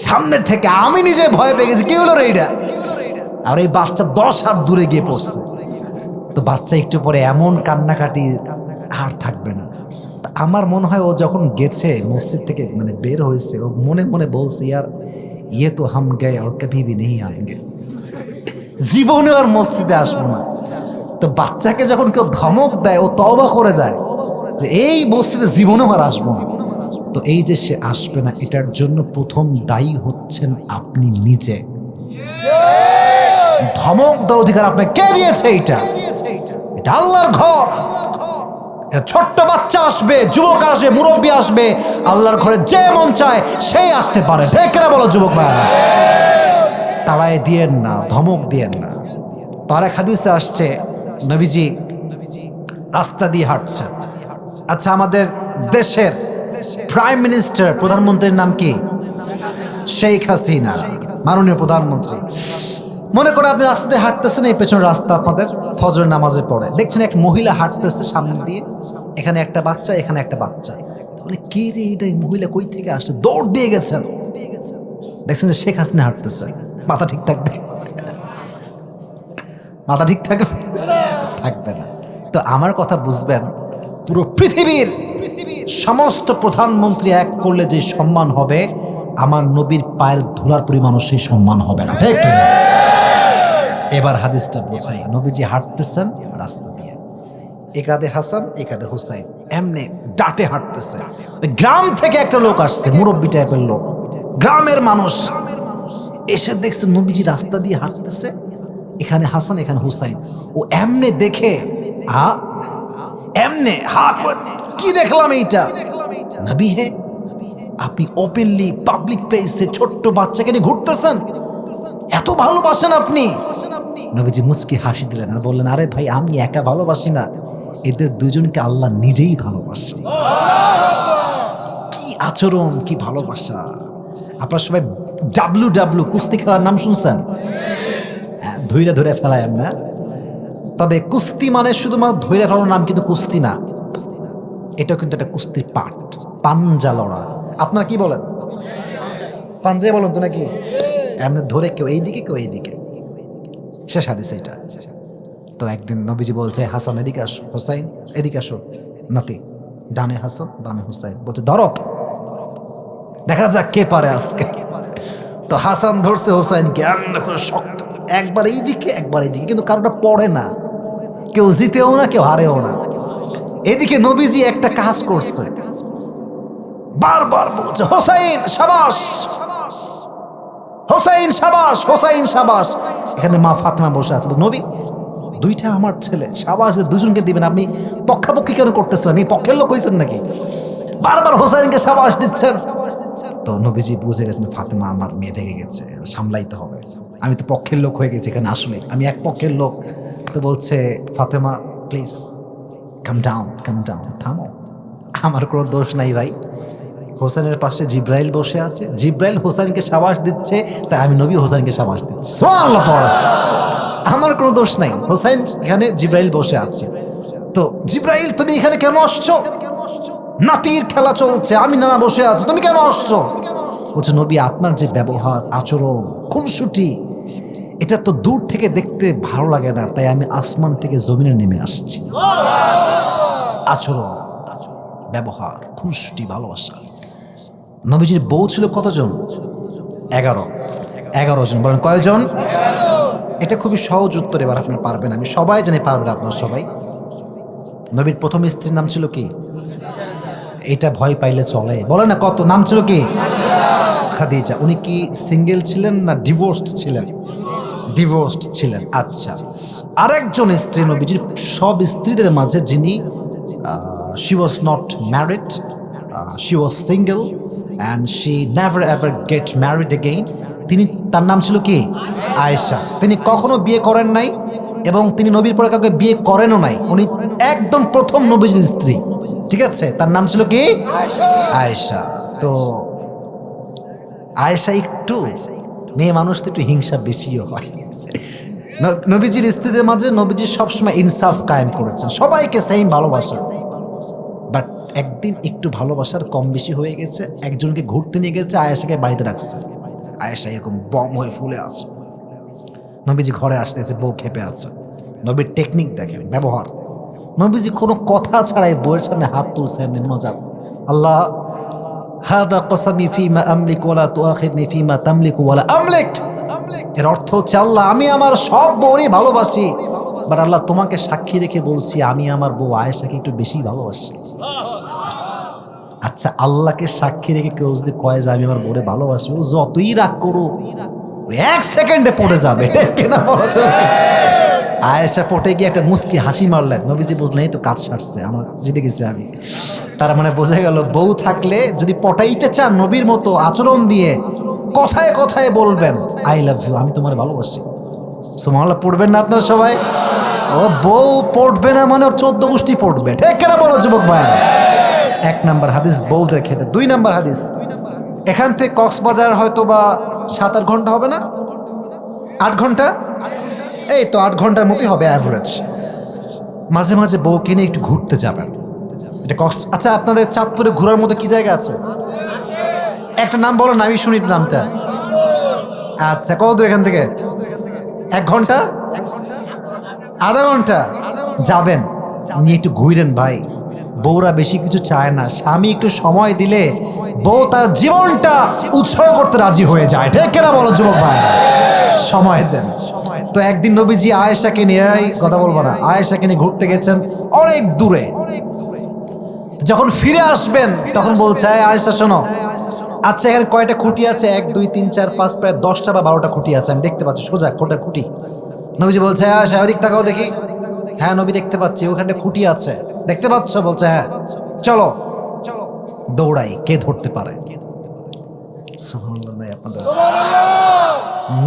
সামনের থেকে আমি নিজে ভয় পেয়ে গেছি, কি হলো রে এটা। আর এই বাচ্চা 10 হাত দূরে গিয়ে পড়ছে। তো বাচ্চা একটু পরে এমন কান্নাকাটি, আর থাকবে না। তা আমার মনে হয় ও যখন গেছে মসজিদ থেকে, মানে বের হয়েছে, ও মনে মনে বলছে, ইয়ার ইয়ে তো হাম গে আর কভি ভি নেই আয়েঙ্গে, জীবনে আর মসজিদে আসবো না। তো বাচ্চাকে যখন কেউ ধমক দেয়, ও তওবা করে যায় যে এই মসজিদে জীবনেও আর আসবো না। তো এই যে সে আসবে না, এটার জন্য প্রথম দায়ী হচ্ছেন আপনি নিজে। ধমক দেওয়ার অধিকার আপনাকে কে দিয়েছে? এটা আল্লাহর ঘর। ছোট্ট বাচ্চা আসবে, যুবক আসবে, মুরব্বী আসবে, আল্লাহর ঘরে যে মন চায় সেই আসতে পারে। ঠিক কিনা বলো যুবক ভাইরা? তাড়ায় দিয়েন না, ধমক দিয়েন না। তার এক হাদিসে আসছে নবীজি রাস্তা দিয়ে হাঁটছেন। আচ্ছা, আমাদের দেশের প্রাইম মিনিস্টার, প্রধানমন্ত্রীর নাম কি? শেখ হাসিনা, মাননীয় প্রধানমন্ত্রী। মনে করে আপনি রাস্তা দিয়ে হাঁটতেছেন, এই পেছনে রাস্তা আপনাদের ফজরের নামাজে পড়ে, দেখছেন এক মহিলা হাঁটতেছে সামনে দিয়ে, এখানে একটা বাচ্চা, এখানে একটা বাচ্চা। বলে কে রে এটা, এই মহিলা কই থেকে আসছে? দৌড় দিয়ে গেছেন, দেখছেন যে শেখ হাসিনা হাঁটতেছে। মাথা ঠিক থাকবে? মাথা ঠিক থাকবে? থাকবে না। তো আমার কথা বুঝবেন, পুরো পৃথিবীর সমস্ত প্রধানমন্ত্রী এক করলে যে সম্মান হবে, আমার নবীর পায়ের ধুলার পরিমাণও সেই সম্মান হবে না। ঠিক কি? এবার হাদিসটা বোঝাই। নবীজি হাঁটতেছেন রাস্তা দিয়ে, একাদে হাসান একাদে হুসাইন, এমনি ডাটে হাঁটতেছে। ওই গ্রাম থেকে একটা লোক আসছে, মুরব্বী টাইপের লোক, গ্রামের মানুষ এসে দেখছে নবীজি রাস্তা দিয়ে হাঁটতেছে, এখানে হাসান এখানে হুসাইন। ও এমনে দেখে এমনে হা করে, কি দেখলাম এইটা? নবী হে, আপনি ওপেনলি পাবলিক প্লেসে ছোট্ট বাচ্চাকে নিয়ে ঘুরতেছেন, এত ভালোবাসেন আপনি? নবীজি মুচকি হাসি দিলেন আর বললেন, আরে ভাই, আমি একা ভালোবাসি না, এদের দুজনকে আল্লাহ নিজেই ভালোবাসে। কি আচরণ, কি ভালোবাসা! আপনারা সবাই WW কুস্তি খেলার নাম শুনছেন? হ্যাঁ, ধৈর্য ধরে ফেলায় আমরা। তবে কুস্তি মানে শুধুমাত্র ধৈর্য ফেলার নাম কিন্তু কুস্তি না, এটাও কিন্তু একটা কুস্তির পার্ট। পাঞ্জা লড়া, আপনারা কি বলেন? পাঞ্জায় বলেন তো নাকি? এমনি ধরে কেউ এইদিকে কেউ এইদিকে, শেষ হাদিস এটা। তো একদিন নবীজি বলছে, হাসান এদিকে আসো, হোসাইন এদিকে আসো। নাতি ডানে হাসান বামে হোসাইন, বলছে ধরো, দেখা যাক কে পারে আজকে। তো হাসান ধরছে হোসাইনকে এমন করে শক্ত, একবার এইদিকে একবার এইদিকে, কিন্তু কারোটা পড়ে না, কেউ জিতেও না কেউ হারেও না। এদিকে নবীজি একটা কাজ করছে, বারবার বলছে হোসাইন সাবাস, হোসাইন সাবাস, হোসাইন সাবাস। এখানে মা ফাতেমা বসে আছে, নবী দুইটা আমার ছেলে, সাবাস দুজনকে দিবেন, আপনি পক্ষাপক্ষি কেন করতেছেন? আপনি পক্ষের লোক হয়েছেন নাকি? বারবার হোসাইনকে সাবাস দিচ্ছেন। তো নবীজি বুঝে গেছেন ফাতেমা আমার মেয়ে দেখে গেছে, সামলাইতে হবে, আমি তো পক্ষের লোক হয়ে গেছি এখানে, আসলে আমি এক পক্ষের লোক। তো বলছে Fatema please calm down, calm down, থামো, আমার কোনো দোষ নাই ভাই। হোসেনের পাশে জিব্রাইল বসে আছে, জিব্রাইল হোসেনকে সাবাস দিচ্ছে, তাই আমি নবী হোসেনকে সাবাস দিচ্ছি। সুবহানাল্লাহ, আমার কোনো দোষ নাই। হোসেন এখানে, জিব্রাইল বসে আছে। তো জিব্রাইল তুমি এখানে কেন আসছো? নাতির খেলা চলছে, আমি নানা বসে আছি, তুমি কেন আসছো? বলছে নবী আপনার যে ব্যবহার আচরণ খুনসুটি, এটা তো দূর থেকে দেখতে ভালো লাগে না, তাই আমি আসমান থেকে জমিনে নেমে আসছি। আচরণ, ব্যবহার, খুনসুটি, ভালোবাসা। নবীজির বউ ছিল কতজন? 11 জন। বলেন কয়জন? এটা খুবই সহজ উত্তর, এবার আপনারা পারবেন, আমি সবাই জানি পারবেন আপনারা সবাই। নবীর প্রথম স্ত্রীর নাম ছিল কি? এটা ভয় পাইলে চলে, বলে না কত নাম ছিল কি? খাদিজা। উনি কি সিঙ্গেল ছিলেন না ডিভোর্সড ছিলেন? ডিভোর্সড ছিলেন। আচ্ছা, আরেকজন স্ত্রী নবীজির সব স্ত্রীদের মাঝে যিনি she was not married, she was single and she never ever get married again, তিনি, তার নাম ছিল কি? আয়েশা। তিনি কখনো বিয়ে করেন নাই এবং তিনি নবীর পরে কাউকে বিয়ে করেনও নাই, উনি একদম প্রথম নবীজির স্ত্রী। ঠিক আছে, তার নাম ছিল কি? আয়েশা। তো আয়েশা একটু, মেয়ে মানুষ তো একটু হিংসা বেশিও হয়। নবীজির স্ত্রীদের মাঝে নবীজি সবসময় ইনসাফ কায়েম করেছেন, সবাইকে সেম ভালোবাসা। বাট একদিন একটু ভালোবাসার কম বেশি হয়ে গেছে, একজনকে ঘুরতে নিয়ে গেছে, আয়েশাকে বাড়িতে রাখছে। আয়েশা এরকম বম হয়ে ফুলে আছে, নবীজি ঘরে আসতেছে, বউ খেপে আছে। নবীর টেকনিক দেখেন, ব্যবহার। নবীজি কোনো কথা ছাড়াই বউয়ের সামনে হাত তুলছেন, মজা। আল্লাহ হাদা কসামি ফিমা আমলিক ওয়ালা তুআখিযনি ফিমা তামলিকু ওয়ালা আমলিক। এর অর্থ হচ্ছে, আল্লাহ আমি আমার সব বউরই ভালোবাসি, বাট আল্লাহ তোমাকে সাক্ষী রেখে বলছি আমি আমার বউ আয়েশাকে একটু বেশি ভালোবাসি। আচ্ছা, আল্লাহকে সাক্ষী রেখে কেউ যদি কয় যে আমি আমার বোরে ভালোবাসি, ও যতই রাগ করো 1 সেকেন্ডে পড়ে যাবে, ঠিক কিনা বলা চলে? আয়েশা পটে গিয়ে একটা মুস্কি হাসি মারলেন, নবীজি বুঝলেন এই তো কাজ সারছে, আমার জিতে গেছি আমি। তার মানে বোঝা গেল বউ থাকলে যদি পটাইতে চান নবীর মতো আচরণ দিয়ে কথায় কথায় বলবেন আই লাভ ইউ, আমি তোমার ভালোবাসি। সুবহানাল্লাহ পড়বেন না আপনারা সবাই? ও বউ পড়বে না মানে ওর 14 গোষ্ঠী পড়বে, ঠিক কিনা বলো যুবক ভাই? 1 নাম্বার হাদিস বউদের ক্ষেত্রে। 2 নাম্বার হাদিস, এখান থেকে কক্সবাজার হয়তো বা 7-8 ঘন্টা হবে না, 8 ঘন্টা, এই তো 8 ঘন্টার মতোই হবে অ্যাভারেজ। মাঝে মাঝে বউকে নিয়ে একটু ঘুরতে যাবেন। এটা আচ্ছা, আপনাদের চাঁদপুরে ঘোরার মতো কি জায়গা আছে? একটা নাম বলো না, আমি শুনি নামটা। আচ্ছা, কত দূর এখান থেকে? 1 ঘন্টা, আধা ঘন্টা যাবেন, নিয়ে একটু ঘুরেন ভাই। বউরা বেশি কিছু চায় না, স্বামী একটু সময় দিলে বউ তার জীবনটা উৎসর্গ করতে রাজি হয়ে যায়, ঠিক কিনা বলো যুবক ভাই? সময় দেন। তো একদিন নবীজি আয়েশাকে নিয়ে, কথা বলবো না, আয়েশাকে নিয়ে ঘুরতে গেছেন অনেক দূরে। যখন ফিরে আসবেন তখন বলছে আয়েশা শোনো, আচ্ছা এখানে কয়টা খুঁটি আছে? 1 2 3 4 5 প্রায় 10টা বা 12টা খুঁটি আছে, আমি দেখতে পাচ্ছি সোজা কোটা খুঁটি। নবীজি বলছে আয়েশা ওদিক তাকাও দেখি। হ্যাঁ নবী দেখতে পাচ্ছি, ওখানে খুঁটি আছে, দেখতে পাচ্ছ? বলছে হ্যাঁ। চলো দৌড়াই, কে ধরতে পারে? সুবহানাল্লাহ। আপনাদের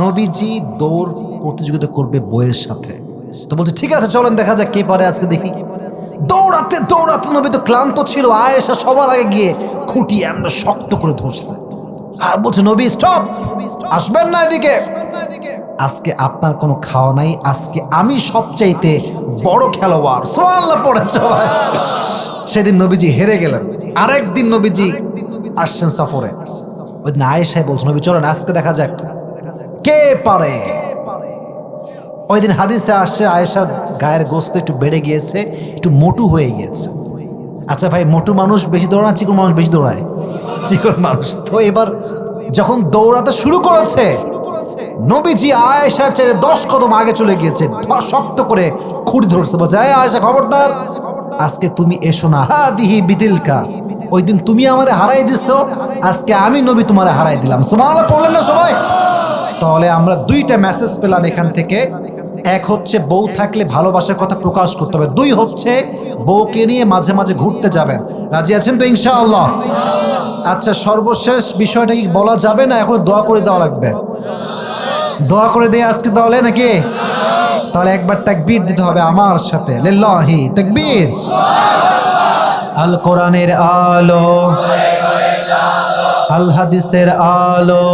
নবীজি দৌড় প্রতিযোগিতা করবে বইয়ের সাথে, তো বলছে ঠিক আছে চলেন দেখা যাক কে পারে আজকে দেখি। দৌড়াতে দৌড়াতে নবী তো ক্লান্ত ছিল, আয়েশা সবার আগে গিয়ে খুঁটি এমন শক্ত করে ধরছে আর বলছে নবী স্টপ, আসবেন না এদিকে, আজকে আপনার কোনো খাওয়া নাই, আজকে আমি সবচাইতে বড় খেলোয়াড়। সুবহানাল্লাহ পড়ে সবাই। সেদিন নবীজি হেরে গেলেন। আরেকদিন নবীজি আসছেন সফরে, ওই দিন আয়েশাই বলছে নবী চলেন আজকে দেখা যাক কে পারে। ওই দিন হাদিসে আসছে আয়েশার গায়ের গোস্ত একটু বেড়ে গিয়েছে, একটু মোটু হয়ে গিয়েছে। আচ্ছা ভাই, মোটু মানুষ বেশি দৌড়ায়, চিকন মানুষ বেশি দৌড়ায়? চিকন মানুষ। তো এবার যখন দৌড়াতে শুরু করেছে, নবীজি আয়েশার চেয়ে 10 কদম আগে চলে গিয়েছে, শক্ত করে খুঁটি ধরছে, বলছে আয়েশা খবরদার, আজকে তুমি এসো না, হাদিহি বিদিলকা, ওই দিন তুমি আমারে হারাই দিছো, আজকে আমি নবী তোমারে হারাই দিলাম। সুবহানাল্লাহ পড়লেন না সবাই? তাহলে আমরা 2টা মেসেজ পেলাম এখান থেকে। এক হচ্ছে বউ থাকলে ভালোবাসার কথা প্রকাশ করতে হবে, 2 হচ্ছে বউকে নিয়ে মাঝে মাঝে ঘুরতে যাবেন। রাজি আছেন তো ইনশাআল্লাহ? আচ্ছা, সর্বশেষ বিষয়টা কি বলা যাবে না এখন দোয়া করে দেওয়া লাগবে? দোয়া করে দেয় আজকে তাহলে নাকি? তাহলে একবার তাকবীর দিতে হবে আমার সাথে, লিল্লাহি তাকবীর। আল কোরআনের আলো, আল হাদিসের আলো,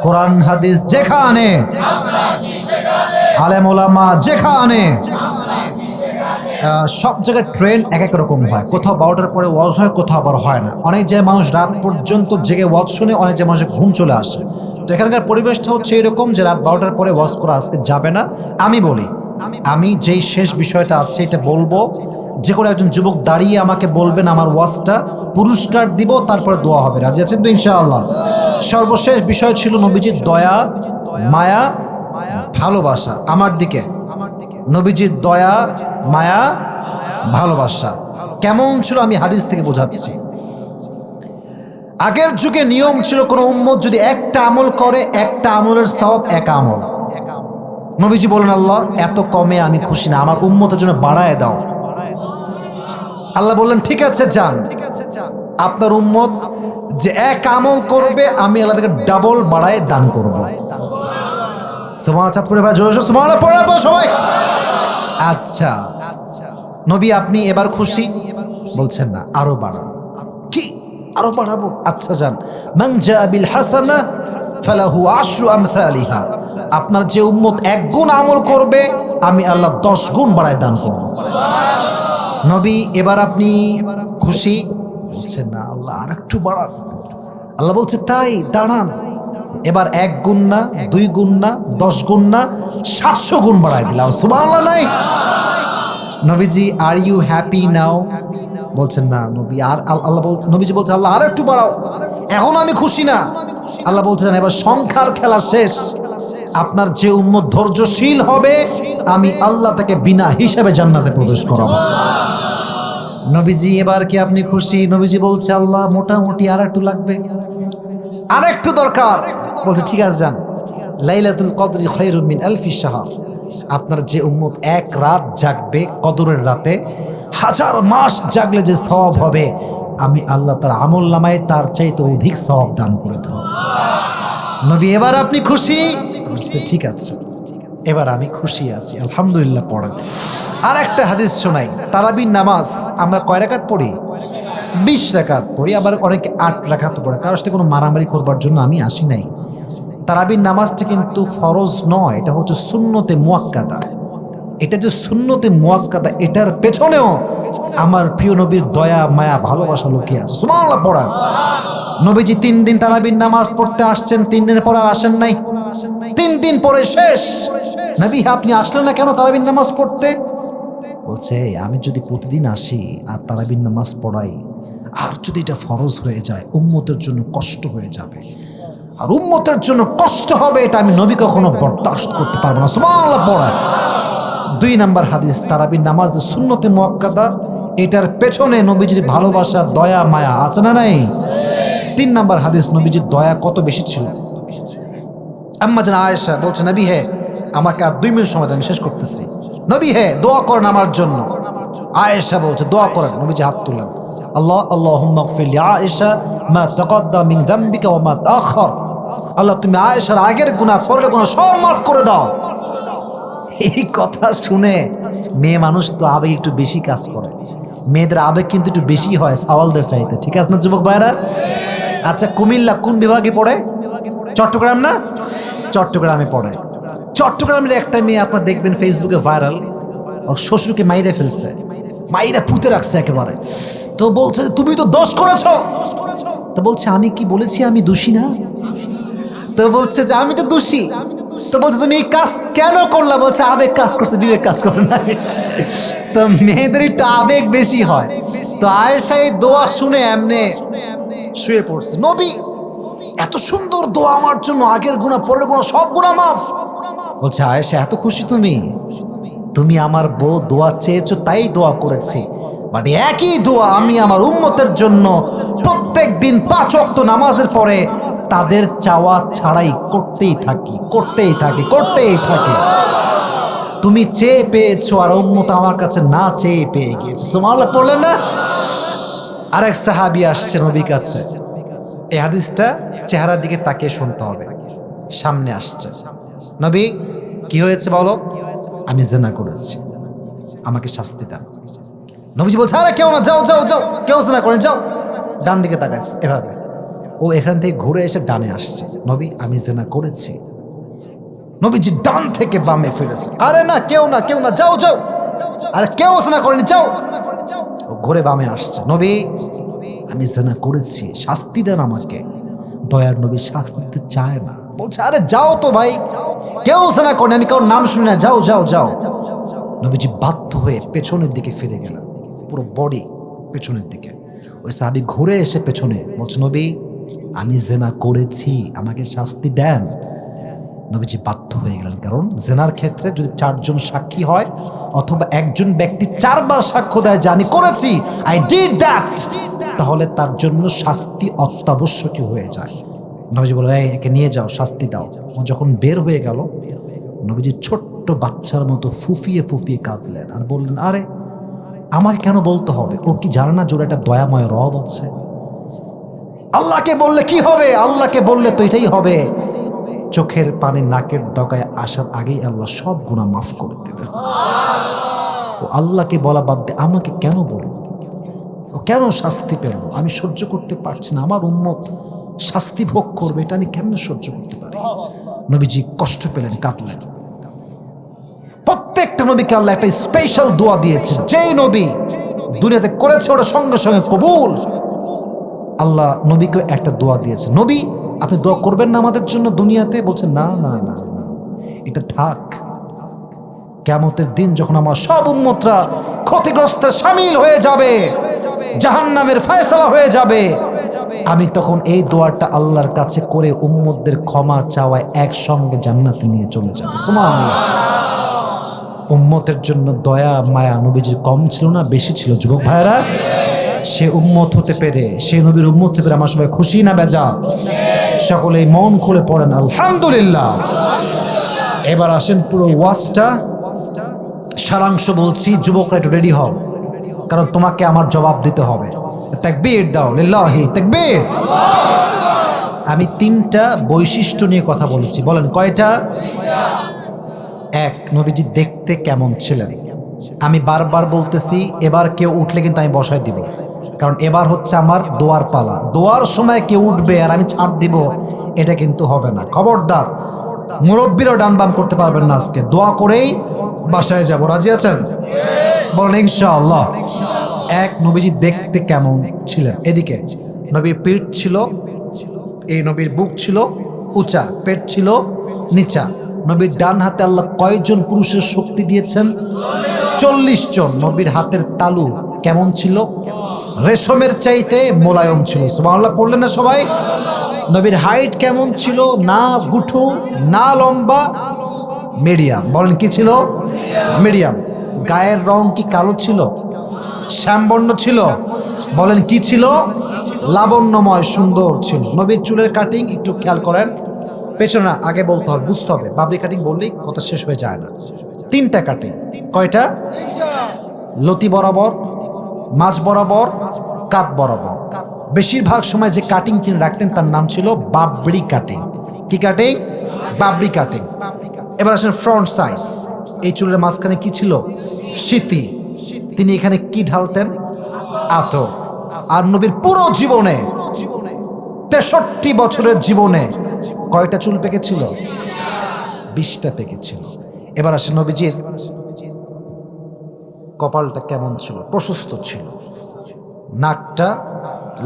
কোরআন হাদিস যেখানে, আলেম ওলামা যেখানে, সব জায়গায় ট্রেন এক এক রকম হয়। কোথাও 12টার পরে ওয়াজ হয়, কোথাও আবার হয় না। অনেক জায়গায় মানুষ রাত পর্যন্ত জেগে ওয়াজ শুনে, অনেক জায়গায় মানুষের ঘুম চলে আসে। তো এখানকার পরিবেশটা হচ্ছে এরকম যে রাত 12টার পরে ওয়াজ করা আজকে যাবে না। আমি বলি, আমি যেই শেষ বিষয়টা আছে এটা বলবো, যে কোনো একজন যুবক দাঁড়িয়ে আমাকে বলবেন আমার ওয়াজটা, পুরস্কার দিব, তারপরে দোয়া হবে। রাজি আছেন তো ইনশাআল্লাহ? সর্বশেষ বিষয় ছিল নবীজির দয়া, মায়া, ভালোবাসা আমার দিকে। নবীজির দয়া, মায়া, ভালোবাসা কেমন ছিল আমি হাদিস থেকে বোঝাচ্ছি। আগের যুগে নিয়ম ছিল কোন উম্মত যদি একটা আমল করে, একটা আমলের সওয়াব 1 আমল। নবীজি বলেন আল্লাহ এত কমে আমি খুশি না, আমার উম্মতের জন্য বাড়ায় দাও। আল্লাহ বললেন ঠিক আছে যান, আপনার উম্মত যে 1 আমল করবে আমি আল্লাহ তাকে ডাবল বাড়ায় দান করবো। সুবহানাল্লাহ, চাঁদপুরে ভাই জোরে সুবহানাল্লাহ পড়ে সবাই। আচ্ছা নবী আপনি এবার খুশি? বলছেন না, আরো বাড়ান। কি আরো বাড়াবো? আচ্ছা যান, মান জা বিল হাসানা ফালাহু আশরু আমসালিহা, আপনার যে উম্মত 1 গুণ আমল করবে আমি আল্লাহ 10 গুণ বাড়ায় দান করব। নবী এবার আপনি খুশি? বলছেন না, আল্লাহ আরেকটু বাড়ান। আল্লাহ বলছে তাই, দাঁড়ান, এবার 1 গুণ না, 2 গুণ না, 10 গুণ না, 700 গুণ বাড়ায় দিলাম। সুবহানাল্লাহ নাই? নবীজি আর ইউ হ্যাপি নাও? বলছেন না নবী, আর আল্লাহ বলছে, নবীজি বলছে আল্লাহ আর একটু বাড়াও, এখন আমি খুশি না। আল্লাহ বলছেন এবার সংখ্যার খেলা শেষ, আপনার যে উম্মত ধৈর্যশীল হবে আমি আল্লাহ তাকে বিনা হিসাবে জান্নাতে প্রবেশ করাবো। নবীজি এবার কি আপনি খুশি? নবীজি বলছে আল্লাহ মোটামুটি আর একটু লাগবে, আর একটু দরকার। বলছে ঠিক আছে যান। লাইলাতুল কদরি খায়রুম মিন আলফি শাহর। আপনার যে উম্মত এক রাত জাগবে কদরের রাতে, 1000 মাস জাগলে যে সওয়াব হবে, আমি আল্লাহ তার আমল নামায় তার চাইতে অধিক সওয়াব দান করে দেব। নবী এবার আপনি খুশি? বলছে ঠিক আছে, এবার আমি খুশি আছি, আলহামদুলিল্লাহ। পড়েন। আর একটা হাদিস শোনাই। তারাবির নামাজ আমরা কয় রাকাত পড়ি? 20 রাকাত পড়ি, আবার অনেকে 8 রাকাত পড়ে। কারোর সাথে কোনো মারামারি করবার জন্য আমি আসি নাই। তারাবির নামাজটা কিন্তু ফরজ নয়, এটা হচ্ছে সুন্নতে মুয়াক্কাদা। এটা যে সুন্নতে মুয়াক্কাদা, এটার পেছনেও আমার প্রিয় নবীর দয়া মায়া ভালোবাসা লুকিয়ে আছে। সুবহানাল্লাহ পড়েন। নবীজি 3 দিন তারাবির নামাজ পড়তে আসছেন, 3 দিনের পর আর আসেন নাই। 3 দিন পরে শেষ। নবী আপনি আসলেন না কেন তারাবির নামাজ পড়তে? বলছে আমি যদি প্রতিদিন আসি আর তারাবির নামাজ পড়াই, আর যদি এটা ফরজ হয়ে যায় উম্মতের জন্য কষ্ট হয়ে যাবে, আর উম্মতের জন্য কষ্ট হবে, এটা আমি নবী কখনো বরদাস্ত করতে পারবো না। সুবহানাল্লাহ পড়া। 2 নাম্বার হাদিস, তারাবির নামাজ সুন্নতে মুয়াক্কাদা, এটার পেছনে নবীজির ভালোবাসা দয়া মায়া আছে না নাই? 3 নাম্বার হাদিস, নবীজির দয়া কত বেশি ছিল। আম্মা জান আয়েশা বলছে নবী হে, আমাকে আর 2 মিনিট সময় দেন, আমি শেষ করতেছি। নবী হে দোয়া করেন আমার জন্য। আয়েশা বলছে দোয়া করেন। নবীজি হাত তুললেন, আল্লাহ আল্লাহুম্মা গফির লি আয়েশা মা তাকাদ্দাম মিন যামবিকা ওয়া মা তাআখার। আল্লাহ তুমি আয়েশার আগের গুনাহ পরের গুনাহ সব মাফ করে দাও। এই কথা শুনে মেয়ে মানুষ তো আবেগ একটু বেশি কাজ করে, মেয়েদের আবেগ কিন্তু একটু বেশি হয় সাওয়ালদের চাইতে, ঠিক আছে না যুবক ভাইরা? আচ্ছা কুমিল্লা কোন বিভাগে পড়ে? চট্টগ্রাম না? চট্টগ্রামে পড়ে। চট্টগ্রামের একটা মেয়ে আপনার দেখবেন ফেসবুকে ভাইরাল, ওর শ্বশুরকে মাইরে ফেলছে, মাইরা পুঁতে রাখছে একেবারে। তো বলছে তুমি তো দোষ করেছো। তো বলছে আমি কি বলেছি আমি দোষী না? তো বলছে যে আমি তো দোষী। তো বলছে তুমি এই কাজ কেন করলা? বলছে আবেগ কাজ করছে, বিবেক কাজ করে না। তো মেয়েদের একটু আবেগ বেশি হয়। তো আয়েশা এই দোয়া শুনে এমনে শুয়ে পড়ছে। নবী এত সুন্দর দোয়া আমার জন্য, আগের গুনাহ পরের গুনাহ সব গুনাহ মাফ। বলছে আয়েশা এত খুশি তুমি? তুমি আমার বউ দোয়া চেয়েছো তাই দোয়া করেছি, বাট একই দোয়া আমি আমার উম্মতের জন্য প্রত্যেক দিন 5 ওয়াক্ত নামাজের পরে তাদের চাওয়া ছাড়াই করতেই থাকি, করতেই থাকি, করতেই থাকি। তুমি চেয়ে পেয়েছো আর উম্মত আমার কাছে না চেয়ে পেয়ে গিয়েছে। সুবহানাল্লাহ পড়লেন না? আরেক সাহাবী আসছে নবীর কাছে। এই হাদিসটা চেহারার দিকে তাকিয়ে শুনতে হবে। সামনে আসছে, নবী কি হয়েছে বলো? আমি জিনা করেছি, আমাকে শাস্তি দাও। নবীজি বলছে আরে কেউ না, যাও যাও যাও, কেউ জিনা করেন, যাও। ডান দিকে তাকাইছে এভাবে, ও এখান থেকে ঘুরে এসে ডানে আসছে। নবী আমি জিনা করেছি। নবীজি ডান থেকে বামে ফিরেছে, আরে না কেউ না, কেউ না, যাও যাও, আরে কেউ জিনা করেনি, যাও। ও ঘুরে বামে আসছে, নবী আমি জিনা করেছি, শাস্তি দেন আমাকে। দয়ার নবী শাস্তি দিতে চায় না, বলছে আরে যাও তো ভাই, কেউ জিনা করেনি, আমি কারোর নাম শুনি না, যাও যাও যাও। নবীজি বাধ্য হয়ে পেছনের দিকে ফিরে গেলেন, পুরো বডি পেছনের দিকে। ওই সাহাবী ঘুরে এসে পেছনে বলছে নবী আমি জিনা করেছি, আমাকে শাস্তি দেন। নবীজি বাধ্য হয়ে গেলেন, কারণ জেনার ক্ষেত্রে যদি 4 জন সাক্ষী হয় অথবা একজন ব্যক্তি 4 বার সাক্ষ্য দেয় যে আমি করেছি, আই ডিড দ্যাট, তাহলে তার জন্য শাস্তি অত্যাবশ্যকীয় হয়ে যায়। নবীজি বললেন এই একে নিয়ে যাও, শাস্তি দাও। ও যখন বের হয়ে গেল, নবীজি ছোট্ট বাচ্চার মতো ফুফিয়ে ফুফিয়ে কাঁদলেন আর বললেন আরে আমাকে কেন বলতে হবে? ও কি জানে না জোরে একটা দয়াময় রব আছে? আল্লাহকে বললে কি হবে? আল্লাহকে বললে তো এটাই হবে। চোখের পানি নাকের ডগায় আসার আগেই আল্লাহ সব গুনাহ মাফ করে দেবে। ও আল্লাহকে বলা বাদ দিয়ে আমাকে কেন বলল? ও কেন শাস্তি পেল? আমি সহ্য করতে পারছি না, আমার উম্মত শাস্তি ভোগ করবে, এটা আমি কেমনে সহ্য করতে পারি? নবীজি কষ্ট পেলেন, কাঁদলেন। প্রত্যেকটা নবীকে আল্লাহ একটা স্পেশাল দোয়া দিয়েছে, যেই নবী দুনিয়াতে করেছে ওটা সঙ্গে সঙ্গে কবুল। আল্লাহ নবীকে একটা দোয়া দিয়েছে, নবী আপনি দোয়া করবেন না আমাদের জন্য দুনিয়াতে? বলছেন না না না না, এটা থাক, কিয়ামতের দিন যখন আমার সব উম্মতরা ক্ষতিগ্রস্তে শামিল হয়ে যাবে, জাহান্নামের ফয়সালা হয়ে যাবে, আমি তখন এই দোয়াটা আল্লাহর কাছে করে উম্মতদের ক্ষমা চাওয়ায় একসঙ্গে জান্নাতে নিয়ে চলে যাব। সুবহানাল্লাহ। উম্মতের জন্য দয়া মায়া নবীজির কম ছিল না, বেশি ছিল যুবক ভাইরা? সে উম্মত হতে পেরে, সে নবীর উম্মত হতে পেরে আমার সবাই খুশি না বেজার? সকলে মন খুলে পড়েন আলহামদুলিল্লাহ। এবার আসেন পুরো ওয়াজটা সারাংশ বলছি, যুবকরা একটু রেডি হও, কারণ তোমাকে আমার জবাব দিতে হবে। তাকবীর দাও, লিল্লাহি তাকবীর। আমি 3টা বৈশিষ্ট্য নিয়ে কথা বলেছি, বলেন কয়টা? এক, নবীজি দেখতে কেমন ছিলেন। আমি বারবার বলতেছি, এবার কেউ উঠলে কিন্তু আমি বসায় দিব, কারণ এবার হচ্ছে আমার দোয়ার পালা। দোয়ার সময় কেউ উঠবে আর আমি ছাড় দিব, এটা কিন্তু হবে না। খবরদার, মুরব্বীরাও ডান বাম করতে পারবেন না। আজকে দোয়া করেই বাসায় যাব, রাজি আছেন? বলেন ইনশাআল্লাহ। এক, নবীজি দেখতে কেমন ছিলেন। এদিকে নবীর পিঠ ছিল, এই নবীর বুক ছিল উঁচা, পেট ছিল নিচা। নবীর ডান হাতে আল্লাহ কয়জন পুরুষের শক্তি দিয়েছেন? 40 জন। নবীর হাতের তালু কেমন ছিল? রেশমের চাইতে মোলায়েম ছিল। সুবহানাল্লাহ পড়লেন না সবাই? নবীর হাইট কেমন ছিল? না গুঠু না লম্বা, মিডিয়াম। বলেন কি ছিল? মিডিয়াম। গায়ের রং কি কালো ছিল? শ্যামবর্ণ ছিল? বলেন কি ছিল? লাবণ্যময়, সুন্দর ছিল। নবীর চুলের কাটিং একটু খেয়াল করেন, পেছনে না, আগে বলতে হবে, বুঝতে হবে। বাবরি কাটিং বললেই কথা শেষ হয়ে যায় না। 3টা কাটিং। কয়টা? লতি বরাবর, মাঝ বরাবর, কাত বরাবর। বেশিরভাগ সময় যে কাটিং তিনি রাখতেন তার নাম ছিল বাবরি কাটিং। কি কাটিং? বাবরি কাটিং। এবার আসেন ফ্রন্ট সাইজ। এই চুলের মাঝখানে কি ছিল? সিতি। তিনি এখানে কি ঢালতেন? আতর। আর নবীর পুরো জীবনে, 63 বছরের জীবনে কয়টা চুল পেকেছিল? 20টা পেকেছিল। এবার আসেন নবীজির কপালটা কেমন ছিল? প্রশস্ত ছিল। নাকটা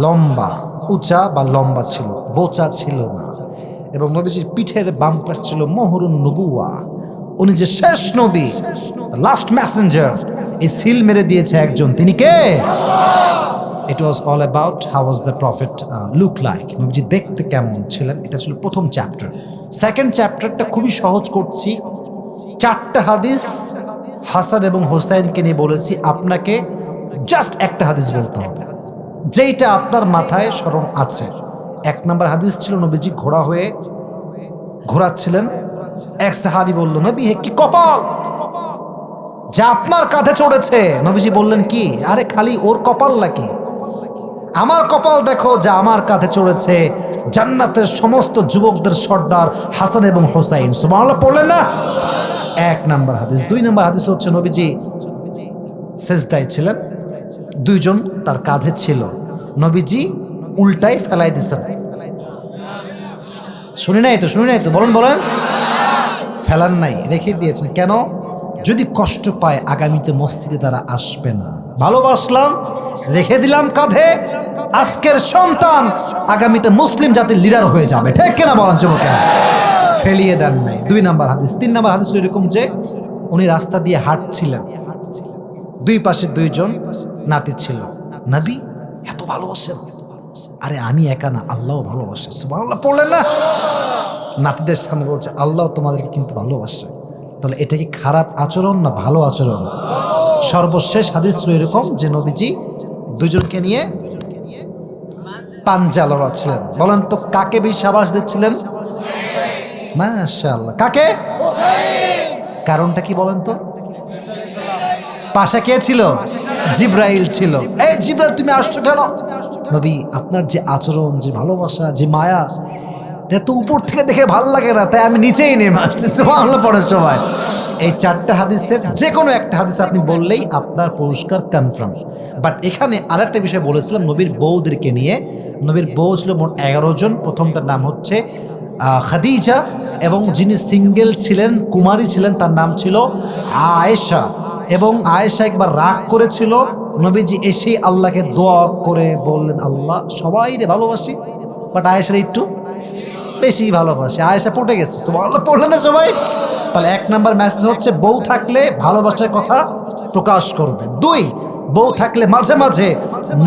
লম্বা, উঁচা বা লম্বা ছিল, বোচা ছিল না। এবং নবীজির পিঠের বাম পাশ ছিল মোহরুন নবুয়া। উনি যে শেষ নবী, লাস্ট মেসেঞ্জার, এই সিল মেরে দিয়েছে একজন, তিনি কে? It was all about how was the prophet look like. নবীজি দেখতে কেমন ছিলেন, এটা ছিল প্রথম চ্যাপ্টার। সেকেন্ড চ্যাপ্টারটা খুবই সহজ করছি। 4টা হাদিস হাসান এবং হোসাইনকে নিয়ে বলেছি, আপনাকে জাস্ট একটা হাদিস বলতে হবে যেইটা আপনার মাথায় স্মরণ আছে। 1 নম্বর হাদিস ছিল নবীজি ঘোড়া হয়ে ঘোরাচ্ছিলেন। এক সাহাবী বলল, নবী হে কি কপাল যা আপনার কাঁধে চড়েছে। নবীজি বললেন, কি? আরে খালি ওর কপাল নাকি, আমার কপাল দেখো যা আমার কাঁধে চড়েছে, জান্নাতের সমস্ত যুবকদের সর্দার হাসান এবং হোসাইন। সুবহানাল্লাহ পড়লেন না? 1 নম্বর হাদিস। 2 নম্বর হাদিস হচ্ছে নবীজি সেজদায় ছিলেন, 2 জন তার কাঁধে ছিল, নবীজি উল্টাই ফেলাই দিছেন। শুনি নাই তো? বলেন। ফেলান নাই, রেখে দিয়েছেন। কেন? যদি কষ্ট পায় আগামীতে মসজিদে তারা আসবে না। ভালোবাসলাম, রেখে দিলাম কাঁধে। আজকের সন্তান আগামীতে মুসলিম জাতির লিডার হয়ে যাবে, ঠিক কিনা বলেন যুবকেরা? ফেলিয়ে দেন নাই। 2 নম্বর হাদিস। 3 নম্বর হাদিস এরকম যে উনি রাস্তা দিয়ে হাঁটছিলেন, 2 পাশে 2 জন নাতি ছিল। নবী এত ভালোবাসেন? আরে আমি একা না, আল্লাহও ভালোবাসে। সুবহানাল্লাহ পড়লেন না? নাতিদের সামনে বলছে, আল্লাহ তোমাদেরকে কিন্তু ভালোবাসে। তাহলে এটা কি খারাপ আচরণ না ভালো আচরণ? সর্বশেষ হাদিস এরকম যে নবীজি 2 জনকে নিয়ে পাঞ্জা লড়াচ্ছিলেন। বলেন তো কাকে বেশি সাবাস দিচ্ছিলেন? মাশাআল্লাহ। কাকে? কারণটা কি বলেন তো? পাশে কে ছিল? জিব্রাইল ছিল। এই জিব্রাইল তুমি আসছো কেন? নবী আপনার যে আচরণ, যে ভালোবাসা, যে মায়া, এত উপর থেকে দেখে ভাল লাগে না, তাই আমি নিচেই নেমে আসছি। সুবহানাল্লাহ পড়ে সবাই। এই 4টা হাদিসের যে কোনো একটা হাদিস আপনি বললেই আপনার পুরস্কার কনফার্ম। বাট এখানে আরেকটা বিষয় বলেছিলাম নবীর বউদেরকে নিয়ে। নবীর বউ ছিল মোট 11 জন। প্রথমটার নাম হচ্ছে খাদিজা, এবং যিনি সিঙ্গেল ছিলেন, কুমারী ছিলেন, তার নাম ছিল আয়েশা। এবং আয়েশা একবার রাগ করেছিল, নবীজি এসেই আল্লাহকে দোয়া করে বললেন, আল্লাহ সবাই রে ভালোবাসি, বাট আয়েশার একটু বেশি ভালোবাসে। আয়েশা পটে গেছে। সুবহানাল্লাহ পড়লেন না সবাই? তাহলে 1 নাম্বার মেসেজ হচ্ছে বউ থাকলে ভালোবাসার কথা প্রকাশ করবে। 2, বউ থাকলে মাঝে মাঝে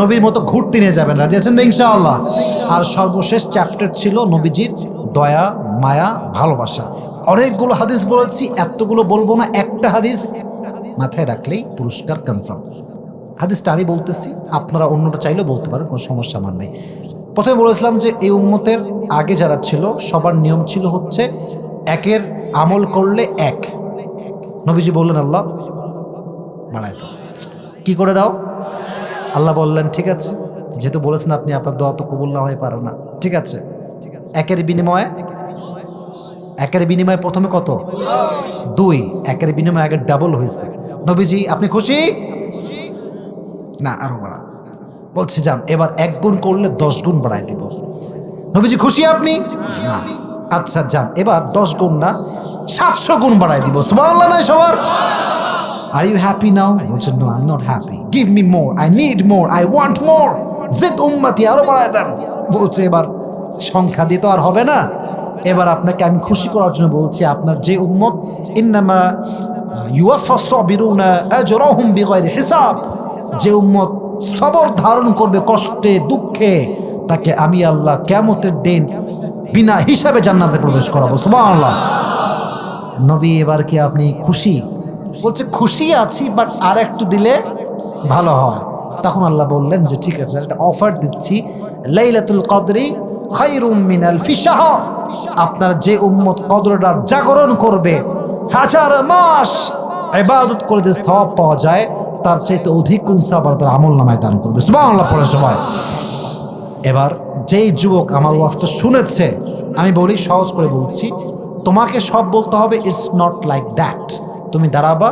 নবীর মতো ঘুরতে নিয়ে যাবেন, রাজি আছেন তো ইনশাআল্লাহ? আর সর্বশেষ চ্যাপ্টার ছিল নবীজির দয়া, মায়া, ভালোবাসা। অনেকগুলো হাদিস বলেছি, এতগুলো বলবো না। একটা হাদিস মাথায় রাখলেই পুরস্কার কনফার্ম। হাদিসটা আমি বলতেছি, আপনারা অন্যটা চাইলেও বলতে পারেন, কোনো সমস্যা আমার নেই। প্রথমে বলেছিলাম যে এই উম্মতের আগে যারা ছিল সবার নিয়ম ছিল হচ্ছে একের আমল করলে এক। নবীজি বললেন আল্লাহ বাড়ায় দাও, কি করে দাও? আল্লাহ বললেন ঠিক আছে, যেহেতু বলেছেন আপনি, আপনার দোয়া তো কবুল না হয়ে পারে না, ঠিক আছে। একের বিনিময়ে প্রথমে কত? 2। একের বিনিময়ে আগের ডাবল হয়েছে। নবীজি আপনি খুশি? না আরো বাড়া। বলছি যান, এবার 1 গুণ করলে 10 গুণ বাড়ায় দিব। নবীজি খুশি আপনি? না। আচ্ছা যান, এবার 10 গুণ না 700 গুণ বাড়ায় দিব। সুবহানাল্লাহ নাই সবার? Are you happy now? বলছেন no, I am not happy, give me more, I need more, I want more, জিদ উম্মতি, আরো বাড়ায় দেন। বলছে এবার সংখ্যা দিয়ে তো আর হবে না, এবার আপনাকে আমি খুশি করার জন্য বলছি, আপনার যে উম্মত ইন্নামা ইউওয়াফাস সাবিরুনা আজরাহুম বিগাইরি হিসাব, যে উম্মত সবর ধারণ করবে কষ্টে দুঃখে, তাকে আমি আল্লাহ কিয়ামতের দিন বিনা হিসাবে জান্নাতে প্রবেশ করাবো। সুবহানাল্লাহ। নবী এবার কি আপনি খুশি? বলছে খুশি আছি, বাট আর একটু দিলে ভালো হয়। তখন আল্লাহ বললেন যে ঠিক আছে, একটা অফার দিচ্ছি, লাইলাতুল কদরি খায়রুম মিন আলফি শাহর। আপনার যে উম্মত কদরের রাত জাগরণ করবে, 1000 মাস ইবাদত করে যে সওয়াব পাওয়া যায়, তার চাইতে অধিক গুণ সওয়াব তার আমলনামায় দান করবে। সুবহানাল্লাহ পড়ার সময় এবার যেই যুবক আমার ওয়াজটা শুনেছে, আমি বলি সহজ করে বলছি, তোমাকে সব বলতে হবে, ইটস নট লাইক দ্যাট। তুমি দাঁড়াবা,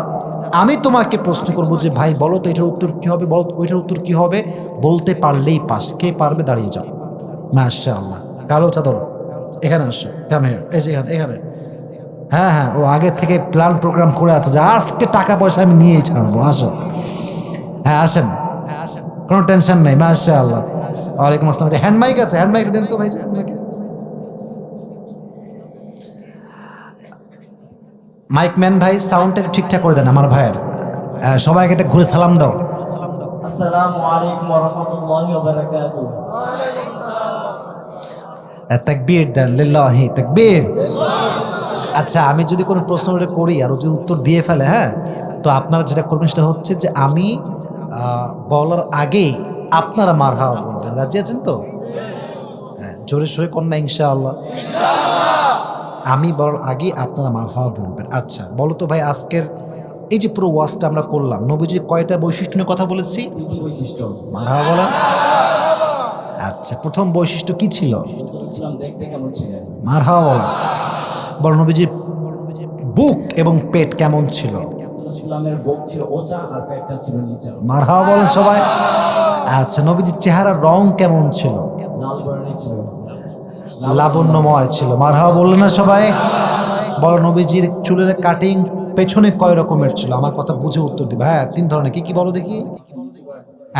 আমি তোমাকে প্রশ্ন করবো যে ভাই বলো তো এটার উত্তর কি হবে, বলো ওইটার উত্তর কি হবে, বলতে পারলেই পাস। কে পারবে দাঁড়িয়ে যাও। মাশাআল্লাহ। কালো চাদর এখানে আসো, কেন এই যে এখানে। হ্যাঁ হ্যাঁ, ও আগে থেকে প্ল্যান প্রোগ্রাম করে আছে যে আজকে টাকা পয়সা আমি নিয়েই ছাড়বো, আসো। হ্যাঁ আসেন, কোনো টেনশন নাই। মাশাআল্লাহ। ওয়ালাইকুম আসসালাম। হ্যান্ড মাইক আছে, হ্যান্ড মাইক দেন তো ভাই। মাইক ম্যান ভাই, সাউন্ডটা ঠিকঠাক করে দেন আমার ভাইয়ের। সবাইকে একটা ঘুরে সালাম দাও। আসসালামু আলাইকুম ওয়া রাহমাতুল্লাহি ওয়া বারাকাতুহু। তাকবীর দেন, লিল্লাহি তাকবীর। আচ্ছা, আমি যদি কোনো প্রশ্ন করি আর ও যদি উত্তর দিয়ে ফেলে, হ্যাঁ, তো আপনারা যেটা করবেন সেটা হচ্ছে যে আমি বলার আগেই আপনারা মারহাবা বলবেন। রাজি আছেন তো? হ্যাঁ, জোরে সোরে কন্যা ইনশাআল্লাহ। আমি বলার আগেই আপনারা মারহাবা বলবেন। আচ্ছা বলো তো ভাই, আজকের এই যে পুরো ওয়াজটা আমরা করলাম, নবীজির কয়টা বৈশিষ্ট্য নিয়ে কথা বলেছি? বৈশিষ্ট্য। মারহাবা বলেন। আচ্ছা, প্রথম বৈশিষ্ট্য কি ছিল? ইসলাম দেখতে কেমন ছিলেন? মারহাবা বলেন। বল নবীজির বুক এবং পেট কেমন ছিল? ইসলামের বুক ছিল ওচা আর পেটটা ছিল নিচা। মারহাবা বলেন সবাই। আচ্ছা, নবীজির চেহারার রং কেমন ছিল? লাল বর্ণের ছিল। লাবণ্যময় ছিল। মারহাবা বললেন না সবাই? বল নবীজির চুলের কাটিং পেছনে কয় রকমের ছিল? আমার কথা বুঝে উত্তর দিবে। হ্যাঁ, 3 ধরনের। কি কি বলো দেখি?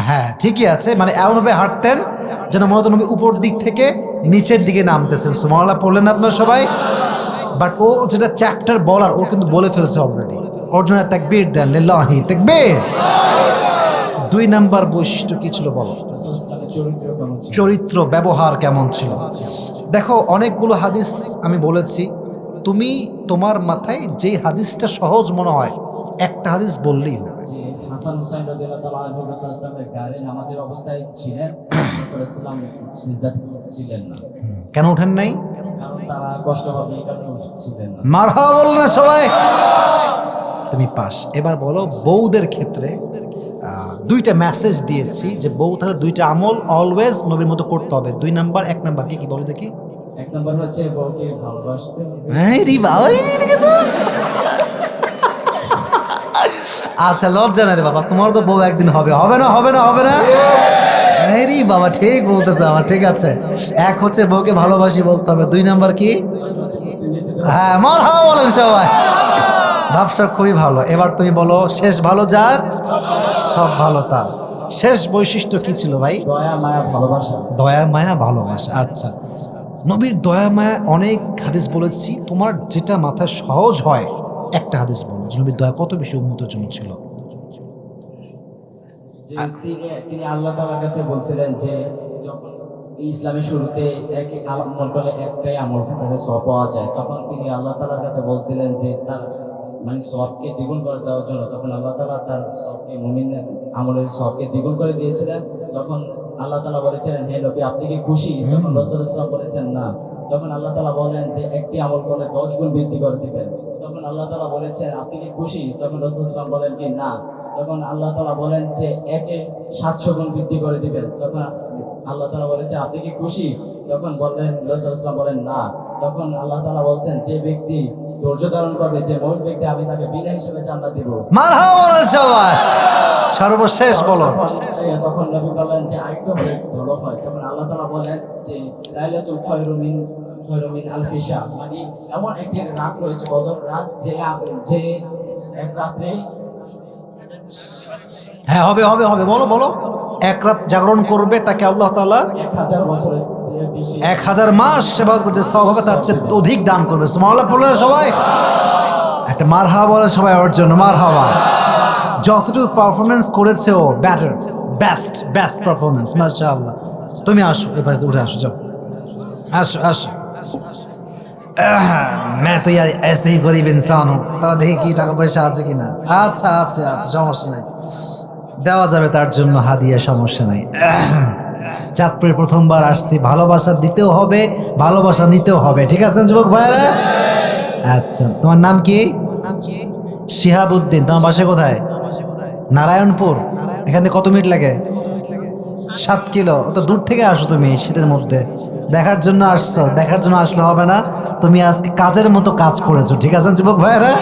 হ্যাঁ ঠিকই আছে, মানে এমনভাবে হাঁটতেন যেন মূলত নবী উপর দিক থেকে নিচের দিকে নামতেছেন। সুবহানাল্লাহ পড়লেন আপনারা সবাই? বাট ও যেটা চ্যাপ্টার বলার, ও কিন্তু বলে ফেলছে অলরেডি। ওর জন্য তাকবীর দেন, লিল্লাহি তাকবীর। 2 নাম্বার বৈশিষ্ট্য কি ছিল বলো? ইসলামের চরিত্র কেমন ছিল? চরিত্র, ব্যবহার কেমন ছিল? দেখো, অনেকগুলো হাদিস আমি বলেছি, তুমি তোমার মাথায় যেই হাদিসটা সহজ মনে হয় একটা হাদিস বললেই হবে। যে হাসান হুসাইন রাদিয়াল্লাহু তাআলা আনহু রাসূলুল্লাহ সাল্লাল্লাহু আলাইহি ওয়াসাল্লামের গায়ে নামাজের অবস্থায় ছিলেন, রাসূলুল্লাহ সাল্লাল্লাহু আলাইহি ওয়াসাল্লাম সিজদাতে ছিলেন না, কেন ওঠেন নাই? কারণ তারা কষ্ট হবে এই কারণে ছিলেন না। মারহাবা বল না সবাই? তুমি পাস। এবার বলো, বউদের ক্ষেত্রে 2টা মেসেজ দিয়েছি যে বউ তাহলে 2টা আমল অলওয়েজ নবীর মতো করতে হবে। 2 নাম্বার, 1 নাম্বার কি কি বলো দেখি? এক নম্বর হচ্ছে বউকে ভালোবাসতে হবে। এই রে বাবা, এই দিকে তো। আচ্ছা, লজ্জা না রে বাবা, তোমার তো বউ একদিন হবে, হবে না? হবে না? হবে না? এই রে বাবা, ঠিক বলতেছে আমার। ঠিক আছে, 1 হচ্ছে বউকে ভালোবাসি বলতে হবে, 2 নাম্বার কি? হ্যাঁ, মারহাবা বলেন সবাই। ভাবসাব খুবই ভালো। এবার তুমি বলো, শেষ ভালো যার সব ভালো তার। শেষ বৈশিষ্ট্য কি ছিল ভাই? দয়া মায়া ভালোবাসা। দয়া মায়া ভালোবাসা। আচ্ছা, নবীর দয়া মায়া অনেক হাদিস বলেছি, তোমার যেটা মাথায় সহজ হয় একটা হাদিস বলো যে নবীর দয়া কত বেশি উম্মতের জন্য ছিল। যে তিনি আল্লাহ তাআলার কাছে বলছিলেন যে যখন ইসলামের শুরুতে এক আমল করলে একটাই আমল করে সওয়াব পাওয়া যায়, তখন তিনি আল্লাহ তাআলার কাছে বলছিলেন যে তার মানে সবকে দ্বিগুণ করে দেওয়ার জন্য, তখন আল্লাহ তাআলা তার সবকে মুমিনের আমলের সবকে দ্বিগুণ করে দিয়েছিলেন। তখন আল্লাহ তাআলা বলেছিলেন, হে নবী আপনি কি খুশি? তখন রাসূলুল্লাহ সাল্লাল্লাহু আলাইহি ওয়াসাল্লাম বলেছেন না। তখন আল্লাহ তাআলা বলেন যে একটি আমল করলে 10 গুণ বৃদ্ধি করে দিবেন। তখন আল্লাহ তাআলা বলেছেন আপনি কি খুশি? তখন রাসূলুল্লাহ সাল্লাল্লাহু আলাইহি ওয়াসাল্লাম বলেন কি না। তখন আল্লাহ তাআলা বলেন যে একে 700 গুণ বৃদ্ধি করে দিবেন। তখন আল্লাহ তাআলা বলেছে আপনি কি খুশি? তখন বললেন রাসূলুল্লাহ সাল্লাল্লাহু আলাইহি ওয়াসাল্লাম বলেন না। তখন আল্লাহ তাআলা বলছেন যে ব্যক্তি ধৈর্য ধারণ করবে, যে মূল ব্যক্তি, আমি তাকে বিনা হিসেবে জান্নাত দিব। মারহাবা বলেন সবাই। সর্বশেষ বলো। তখন নবী বললেন যে আরেকটু ভালো হয়। তখন আল্লাহ তাআলা বলেন যে লাইলাতুল খায়রু মিন আলফি শাহর, মানে এমন একটি রাত রয়েছে বদর রাত, যে এক রাত্রে হ্যাঁ হবে হবে হবে, বলো বলো। এক রাত জাগরণ করবে তাকে আল্লাহ তাআলা 1000 বছরের চেয়ে বেশি 1000 মাস সেবা করতে সওয়াব হবে, তার চেয়ে অধিক দান করবে। সুবহানাল্লাহ বললেন সবাই। একটা মারহাবা বলে সবাই ওর জন্য, মারহাবা। যতটুকু পারফরমেন্স করেছে ও বেটার, বেস্ট পারফরমেন্স, মাশাআল্লাহ। তুমি আসো, এবার উঠে আসো, যাও, আসো আসো। मैं तो यार ऐसे ही गरीब इंसान हूँ, তারা দেখি কি টাকা পয়সা আছে কিনা। আচ্ছা আছে আছে, সমস্যা নাই, দেওয়া যাবে তার জন্য হাদিয়া, সমস্যা নাই। চাঁদপুরে প্রথমবার আসছি, ভালোবাসা দিতেও হবে, ভালোবাসা নিতেও হবে, ঠিক আছে যুবক ভাইরা? আচ্ছা, তোমার নাম কি? শিহাবুদ্দিন। তোমার বাসা কোথায়? নারায়ণপুর। এখান থেকে কত মিনিট লাগে? 7 কিলো। অত দূর থেকে আসো তুমি শীতের মধ্যে, দেখার জন্য আসছো। দেখার জন্য আসলে হবে না, তুমি আজকে কাজের মতো কাজ করেছো, ঠিক আছে যুবক ভাইয়েরা?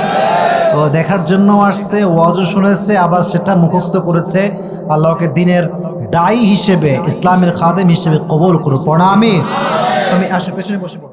ও দেখার জন্য আসছে, ওয়াজও শুনেছে, আবার সেটা মুখস্থ করেছে। আল্লাহকে দিনের দায়ী হিসেবে, ইসলামের খাদেম হিসেবে কবুল করো। পড়া আমিন। তুমি আসো, পেছনে বসে পড়ো।